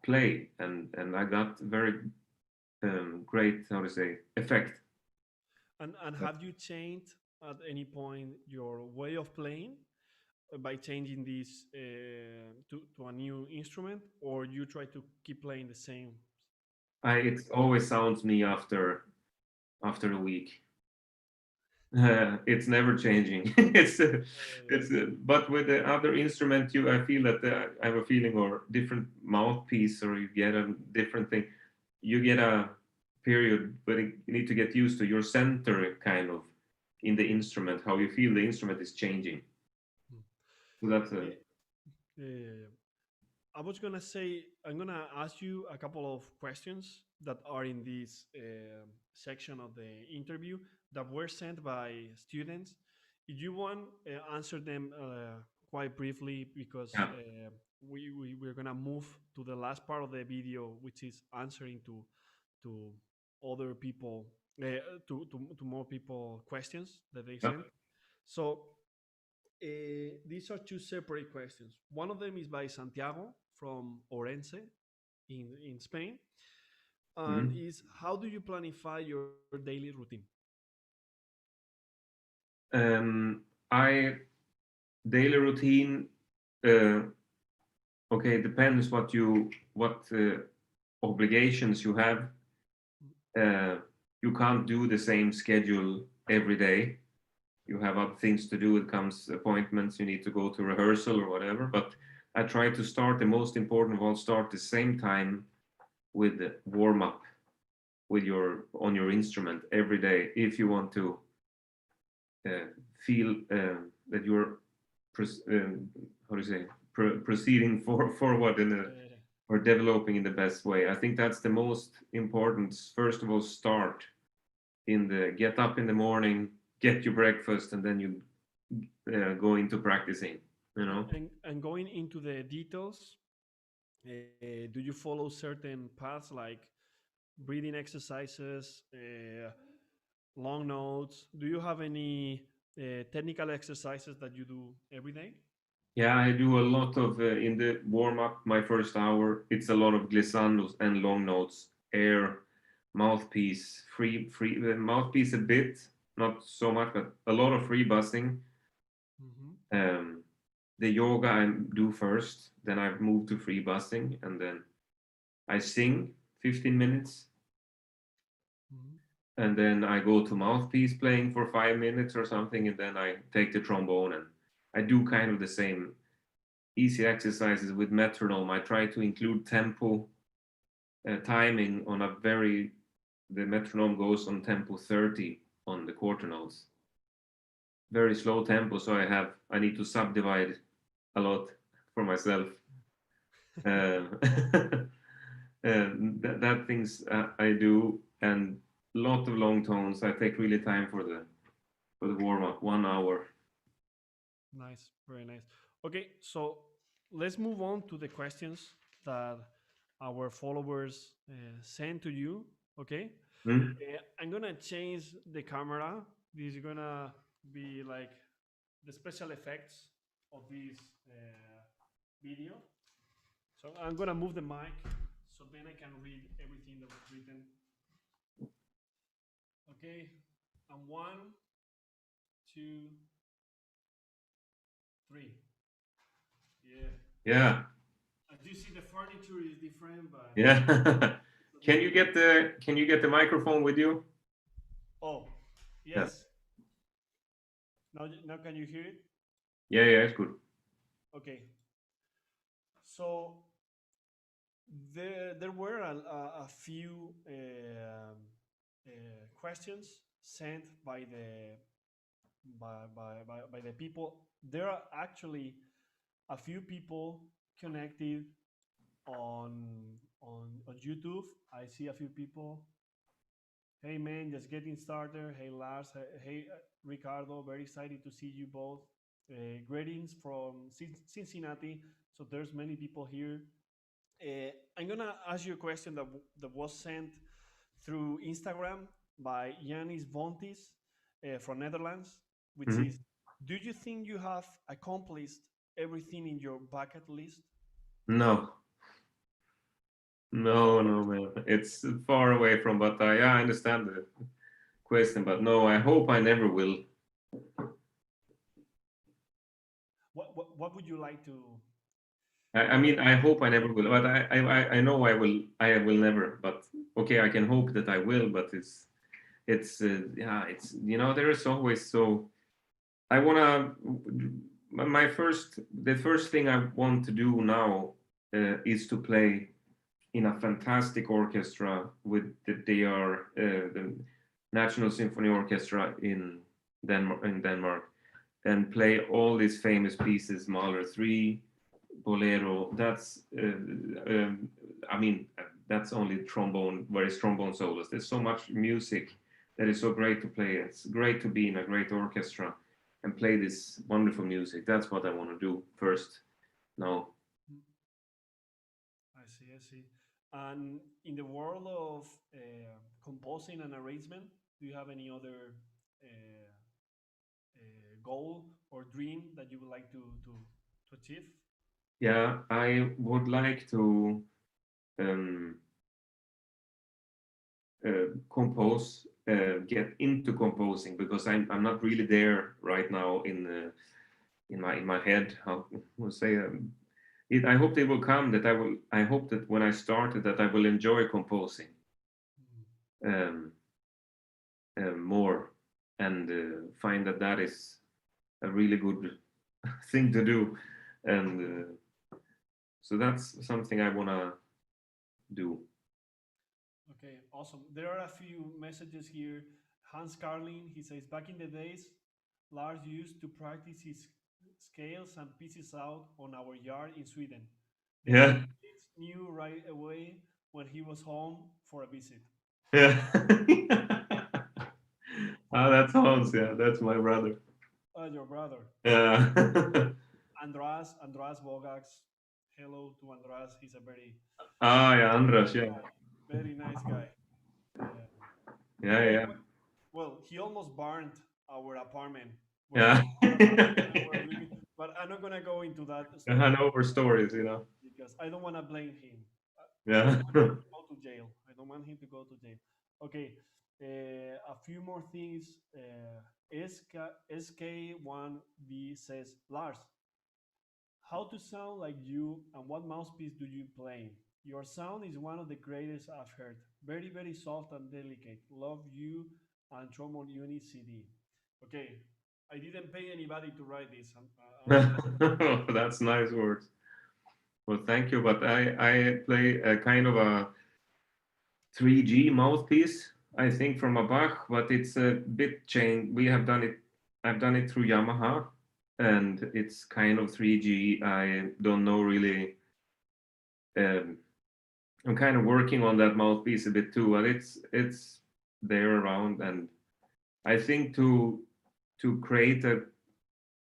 play, and I got very great, how to say, effect. And have you changed at any point your way of playing by changing this to a new instrument, or you try to keep playing the same? It always sounds me after a week. It's never changing. But with the other instrument, I feel that I have a feeling or different mouthpiece, or you get a different thing. You get a period where you need to get used to your center kind of in the instrument, how you feel the instrument is changing. Hmm. So that's a Yeah, yeah, yeah, yeah. I was gonna say I'm gonna ask you a couple of questions that are in this section of the interview that were sent by students. If you want, answer them quite briefly because yeah. we're gonna move to the last part of the video, which is answering to other people, to more people questions that they Yeah. sent. So these are two separate questions. One of them is by Santiago from Orense in Spain, and Mhm. is how do you planify your daily routine? I daily routine. Uh, okay, depends what obligations you have. Uh, you can't do the same schedule every day. You have other things to do. It comes appointments. You need to go to rehearsal or whatever. But I try to start the most important of all. Start the same time with the warm up with your on your instrument every day if you want to uh, feel that you're how do you say proceeding forward or developing in the best way. I think that's the most important. First of all, start in the get up in the morning, get your breakfast, and then you go into practicing. You know. And going into the details, do you follow certain paths like breathing exercises, long notes? Do you have any technical exercises that you do every day? Yeah, I do a lot of in the warm up. My first hour, it's a lot of glissandos and long notes, air, mouthpiece, free mouthpiece a bit, not so much, but a lot of free buzzing. Mm-hmm. Um, the yoga I do first, then I move to free buzzing, and then I sing 15 minutes, Mm-hmm. and then I go to mouthpiece playing for 5 minutes or something, and then I take the trombone and I do kind of the same easy exercises with metronome. I try to include tempo timing on the metronome goes on tempo 30 on the quarter notes. Very slow tempo, so I need to subdivide a lot for myself. That things I do, and lot of long tones. I take really time for the warm up, 1 hour. Nice, very nice. Okay, so let's move on to the questions that our followers sent to you. Okay, Hmm? I'm gonna change the camera. This is gonna be like the special effects of this video. So I'm gonna move the mic so then I can read everything that was written. Okay, and one, two, three. Yeah. Yeah, As you see, the furniture is different, but yeah. it's Can okay. you get the microphone with you? Oh, Yeah, yes. Now can you hear it? yeah, it's good. Okay. So there were a few questions sent by the people. There are actually a few people connected on YouTube. I see a few people. Hey man, just getting started. Hey Lars, hey Ricardo, very excited to see you both. Greetings from Cincinnati. So there's many people here. I'm gonna ask you a question that was sent through Instagram by Yanis Vontis from Netherlands, which Mhm. is, do you think you have accomplished everything in your bucket list? No, no, no, man. It's far away from, but yeah, I understand the question, but no, I hope I never will. What would you like to? I mean, I hope I never will, but I know I will never. But okay, I can hope that I will, but yeah, there is always so. I wanna the first thing I want to do now is to play in a fantastic orchestra with the National Symphony Orchestra in Denmark, and play all these famous pieces, Mahler 3, Bolero. I mean, that's only trombone, various trombone solos. There's so much music that is so great to play. It's great to be in a great orchestra and play this wonderful music. That's what I want to do first. No. I see, I see. And in the world of composing and arrangement, do you have any other uh, goal or dream that you would like to achieve? Yeah, I would like to um, compose, get into composing because I'm not really there right now in my head. How will say I hope they will come. I hope that when I started that I will enjoy composing um, more and find that that is a really good thing to do, and so that's something I wanna do. Okay, awesome. There are a few messages here. Hans Karlin, he says, back in the days, Lars used to practice his scales and pieces out on our yard in Sweden. The Yeah, kids knew right away when he was home for a visit. yeah. Ah, that's Hans. Yeah, that's my brother. Your brother. Yeah. Andras Bogax. Hello to Andras. He's a very Ah, yeah, Andras. nice Yeah, guy. Very nice guy. yeah, Hey, yeah, well, he almost burned our apartment where yeah. we were living, but I'm not gonna go into that The story Hanover stories. because I don't want to blame him. I Yeah. don't want him to go to jail. I don't want him to go to jail. Okay, a few more things. SK1B says, Lars, how to sound like you and what mouthpiece do you play? Your sound is one of the greatest I've heard. Very, very soft and delicate. Love you and Trombone Uni CD. Okay, I didn't pay anybody to write this. That's nice words. Well, thank you. But I play a kind of a 3G mouthpiece, I think, from a Bach, but it's a bit changed. I've done it through Yamaha, and it's kind of 3G. I don't know really. Um, I'm kind of working on that mouthpiece a bit too, but it's there around, and I think to create a,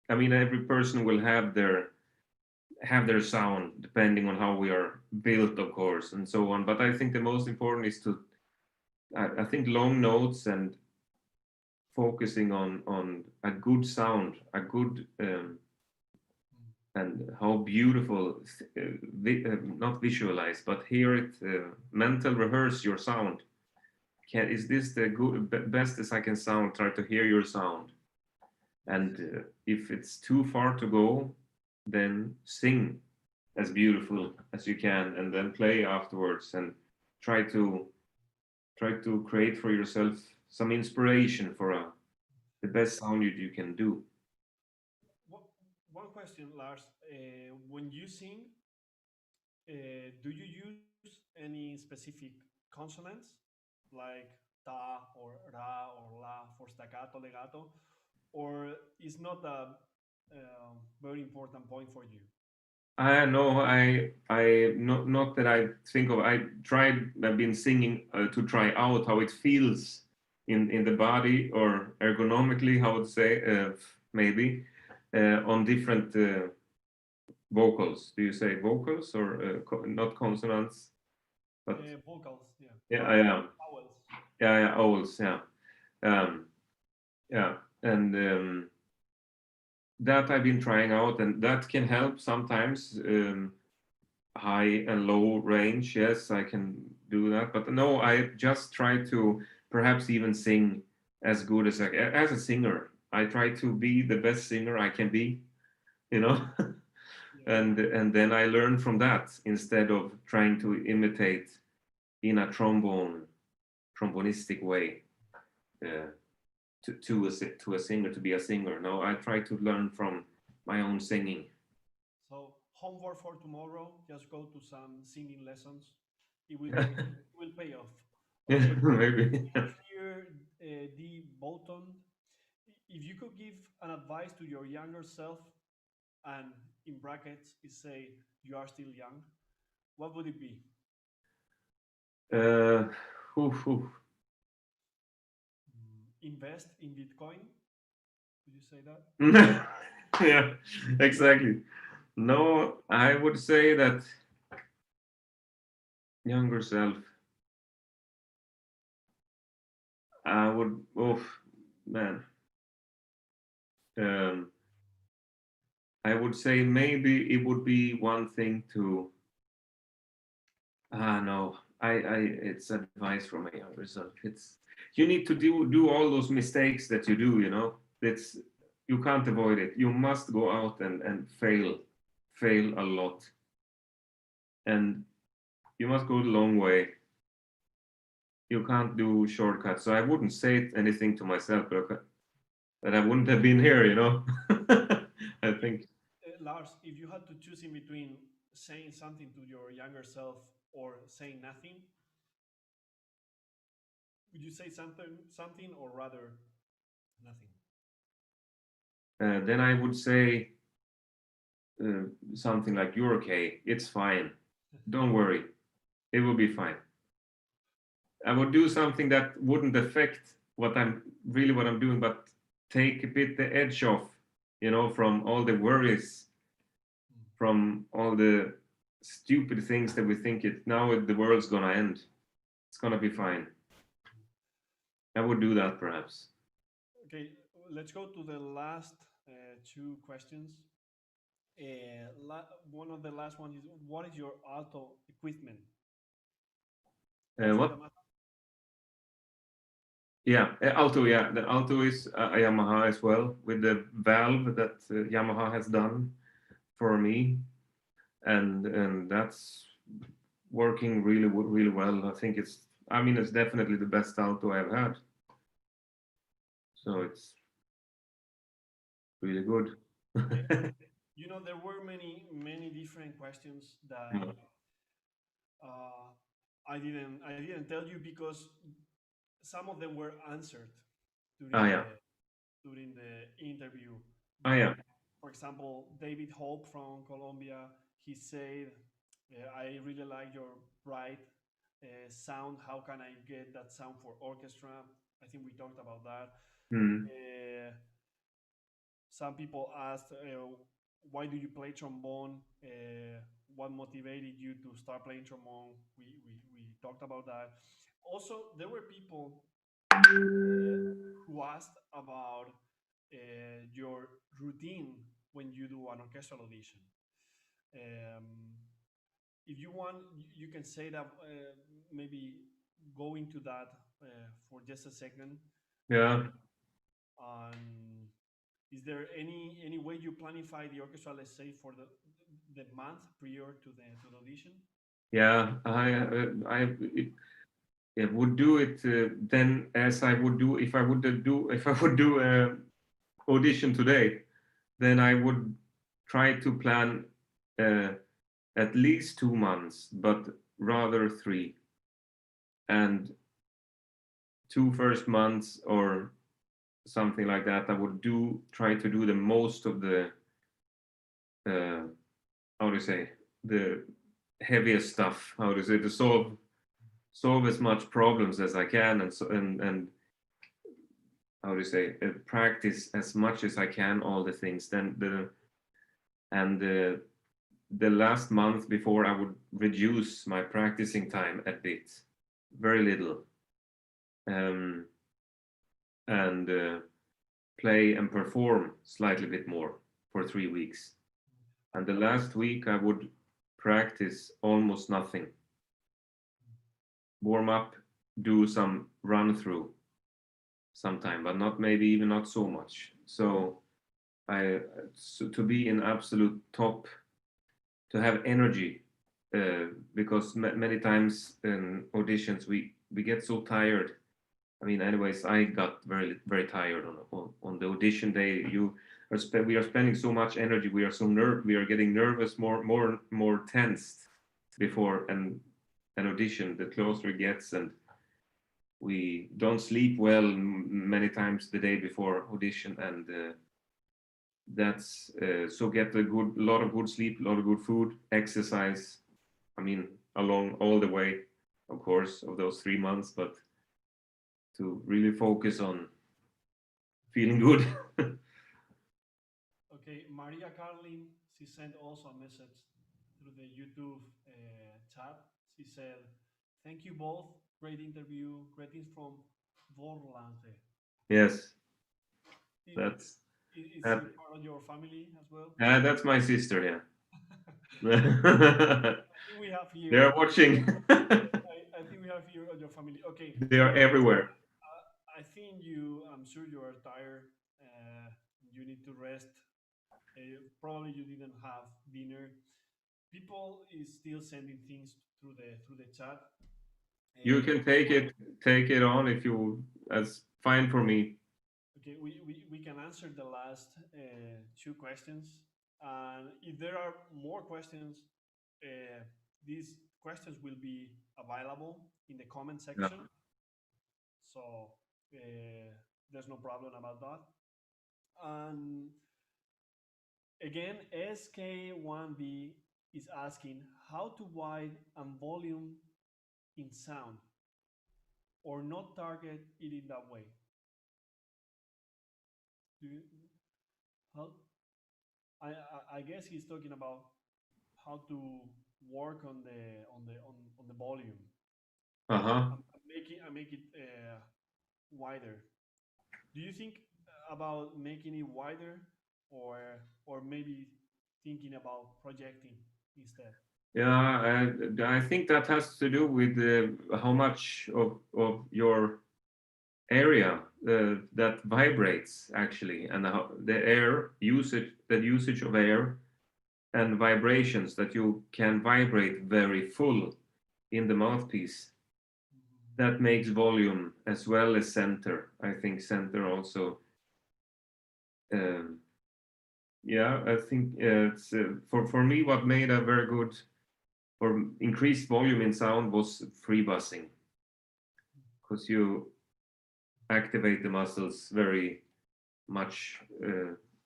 I mean, every person will have their sound depending on how we are built, of course, and so on. But I think the most important is I think long notes and focusing on a good sound, a good and how beautiful, not visualize, but hear it, mental rehearse your sound. Is this the best as I can sound? Try to hear your sound, and if it's too far to go, then sing as beautiful as you can, and then play afterwards, and try to create for yourself some inspiration for the best sound you can do. Wha- One question, Lars. When you sing, do you use any specific consonants like ta or ra or la for staccato, legato, or is not a very important point for you? I know I not that I think of. I've been singing to try out how it feels in the body, or ergonomically, how would say, maybe, on different vocals. Do you say vocals or not consonants? But Vocals, yeah. yeah, I am. Vowels. Yeah, owls, yeah. Um, yeah, and that I've been trying out, and that can help sometimes. High and low range, yes, I can do that. But no, I just try to perhaps even sing as good as as a singer. I try to be the best singer I can be, you know. Yeah. And then I learn from that instead of trying to imitate in a trombonistic way, to a singer, to be a singer. No, I try to learn from my own singing. So homework for tomorrow, just go to some singing lessons. It will pay off. Yeah, Okay. maybe. We have here the button. If you could give an advice to your younger self, and in brackets it say you are still young, what would it be? uh, oof, oof. Invest in Bitcoin. Would you say that? Yeah, exactly. No, I would say that younger self, I would, oh man, um, I would say maybe it would be one thing to, no, it's advice from a younger self. It's, you need to do all those mistakes that you do, you know, it's, you can't avoid it. You must go out and fail a lot. And you must go the long way. You can't do shortcuts. So I wouldn't say anything to myself that I wouldn't have been here, you know. I If, think, Lars, if you had to choose in between saying something to your younger self or saying nothing, would you say something or rather nothing? then I would say something like, "You're okay. It's fine. Don't worry. It will be fine." I would do something that wouldn't affect what I'm doing, but take a bit the edge off, you know, from all the worries, from all the stupid things that we think the world's gonna end. It's gonna be fine. I would do that perhaps. Okay, let's go to the last two questions. One of the last one is, what is your alto equipment? Also What? Yamaha. Yeah, Alto. Yeah, the Alto is a Yamaha as well, with the valve that Yamaha has done for me, and that's working really well. I think I mean, it's definitely the best Alto I've had. So it's really good. Okay. There were many different questions that Yeah. uh, I didn't tell you because some of them were answered Ah, during yeah. the interview. Ah, But yeah. for example, David Hope from Colombia, he said, "I really like your bright sound. How can I get that sound for orchestra?" I think we talked about that. Mm. Uh, some people asked, "Why do you play trombone? What motivated you to start playing trombone?" We talked about that. Also, there were people who asked about your routine when you do an orchestral audition. Um, if you want, you can say that, maybe go into that for just a second. Yeah. And is there any way you planify the orchestra, let's say, for the month prior to the audition? Yeah. I would do it then as I would do if I would do audition today. Then I would try to plan uh, at least 2 months, but rather three. And two first months or something like that, I would try to do the most of the uh, how do you say, the heaviest stuff. How to say, to solve as much problems as I can, and so and how do you say, practice as much as I can all the things. Then the last month before, I would reduce my practicing time a bit, very little, and play and perform slightly bit more for 3 weeks. And the last week I would practice almost nothing. Warm up, do some run through sometime, but not maybe even not so much. So to be in absolute top, to have energy, because many times in auditions we get so tired. I mean, anyways, I got very very tired on the audition day. We are spending so much energy. We are getting nervous, more tensed before an audition. The closer it gets, and we don't sleep well many times the day before audition, and that's so get a lot of good sleep, a lot of good food, exercise. I mean, along all the way, of course, of those 3 months, but to really focus on feeling good. Okay, Maria Karlin, she sent also a message through the YouTube chat. She said, "Thank you both. Great interview. Greetings from Vorlande." Yes, Is, that's is she that, part of your family as well? that's my sister. Yeah. I think we have They here. are watching. I think we have here your family. Okay, They are everywhere. I think you. I'm sure you are tired. You need to rest. Probably you didn't have dinner. People is still sending things through the chat. You can take it on if you. That's fine for me. Okay, we can answer the last two questions, and if there are more questions, these questions will be available in the comment Yeah. section. So there's no problem about that. And again, SK1B is asking how to wide and volume in sound, or not target it in that way. Do you, how, I guess he's talking about how to work on the volume. Uh-huh. I make it wider. Do you think about making it wider, or maybe thinking about projecting instead? Yeah, I think that has to do with how much of your area that vibrates actually, and how the usage of air and vibrations, that you can vibrate very full in the mouthpiece. That makes volume as well as center. I think center also. Um, yeah, I think it's for me what made a very good or increased volume in sound was free buzzing, because you activate the muscles very much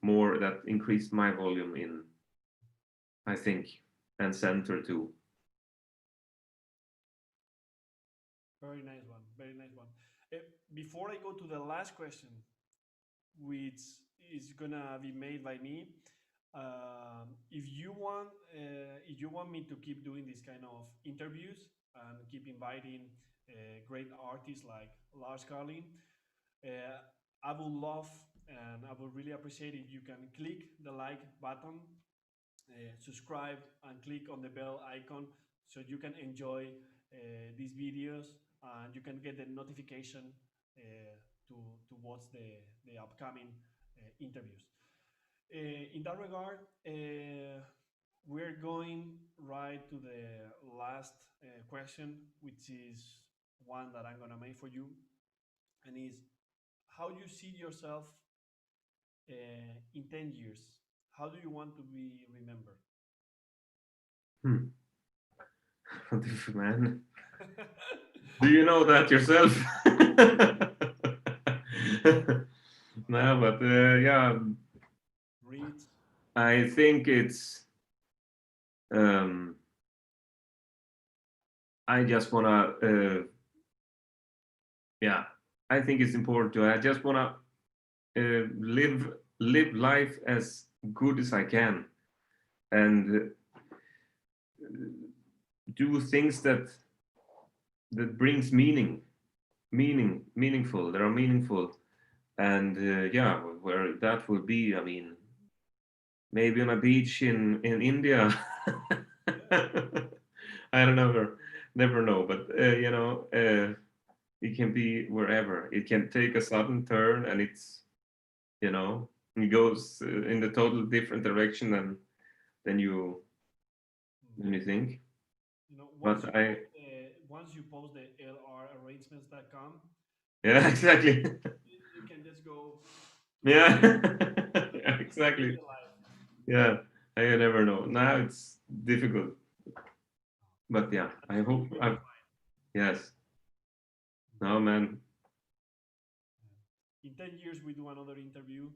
more. That increased my volume in, I think, and center too. Very nice one. Very nice one. Before I go to the last question, which is gonna be made by me, if you want me to keep doing this kind of interviews and keep inviting great artists like Lars Karlin, uh, I would love and I would really appreciate if you can click the like button, subscribe, and click on the bell icon so you can enjoy these videos and you can get the notification to watch the upcoming interviews. In that regard, we're going right to the last question, which is one that I'm gonna make for you, and is how you see yourself in 10 years. How do you want to be remembered? Man, do you know that yourself? No, but yeah, Read. I think it's. I just wanna. Yeah, I think it's important to. I just wanna live life as good as I can, and do things that brings meaningful. That are meaningful, and yeah, where that would be. I mean, maybe on a beach in India. I don't know, never know, but it can be wherever. It can take a sudden turn, and it goes in the total different direction than you than you think. You know, But I, once you post the lrarrangements.com, yeah, exactly. you can just go to Yeah, yeah, live exactly. the life. Yeah, I never know. Now it's difficult, but yeah, I I think hope. you will be fine. Yes. No, man. In 10 years, we do another interview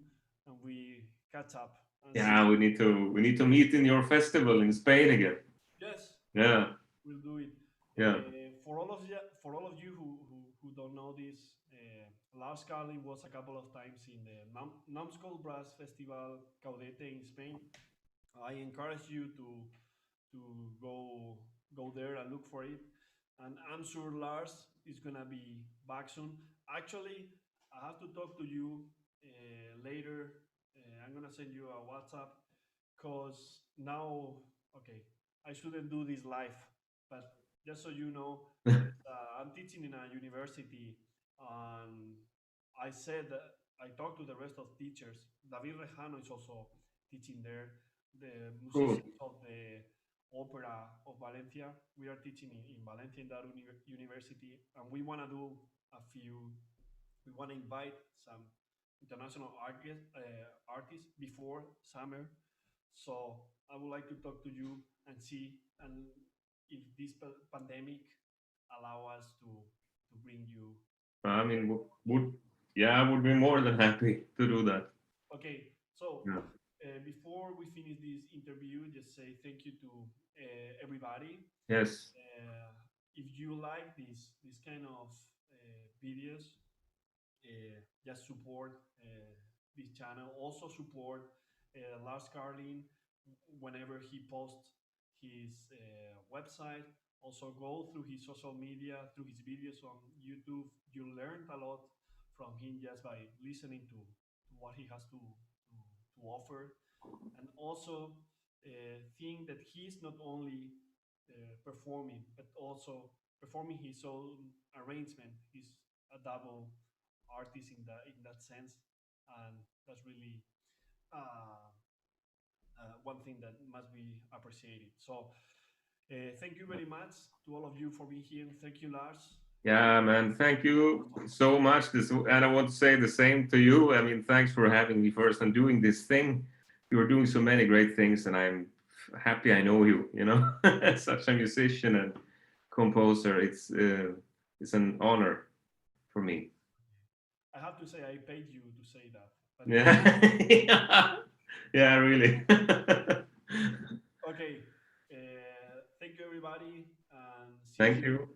and we catch up and Yeah, see. we need to meet in your festival in Spain again. Yes, Yeah, we'll do it. yeah. For all of you who don't know this, Lars Karlin was a couple of times in the Numskull Brass Festival Caudete in Spain. I encourage you to go there and look for it. And I'm sure Lars is gonna be back soon. Actually, I have to talk to you later. I'm gonna send you a WhatsApp because now, okay, I shouldn't do this live, but just so you know, I'm teaching in a university, and I said that I talked to the rest of teachers. David Rejano is also teaching there. The Cool. musicians of the Opera of Valencia. We are teaching in Valencia in that university, and we want to do a few. We want to invite some international artists before summer. So I would like to talk to you and see and if this pandemic allow us to bring you. I mean, yeah, I would be more than happy to do that. Okay, so Yeah. before we finish this interview, just say thank you to everybody. Yes. If you like this kind of videos, just support this channel. Also support Lars Karlin whenever he posts his website. Also go through his social media, through his videos on YouTube. You learned a lot from him just by listening to what he has to offer. And also think that he's not only performing, but also performing his own arrangement. He's a double artist in that sense, and that's really uh, one thing that must be appreciated. So, thank you very much to all of you for being here. Thank you, Lars. Yeah, man. Thank you so much. And I want to say the same to you. I mean, thanks for having me first and doing this thing. You are doing so many great things, and I'm happy I know you. Such a musician and composer. It's an honor for me. I have to say I paid you to say that, but Yeah. Yeah. Yeah, really. okay. Thank you, everybody, and see Thank you you.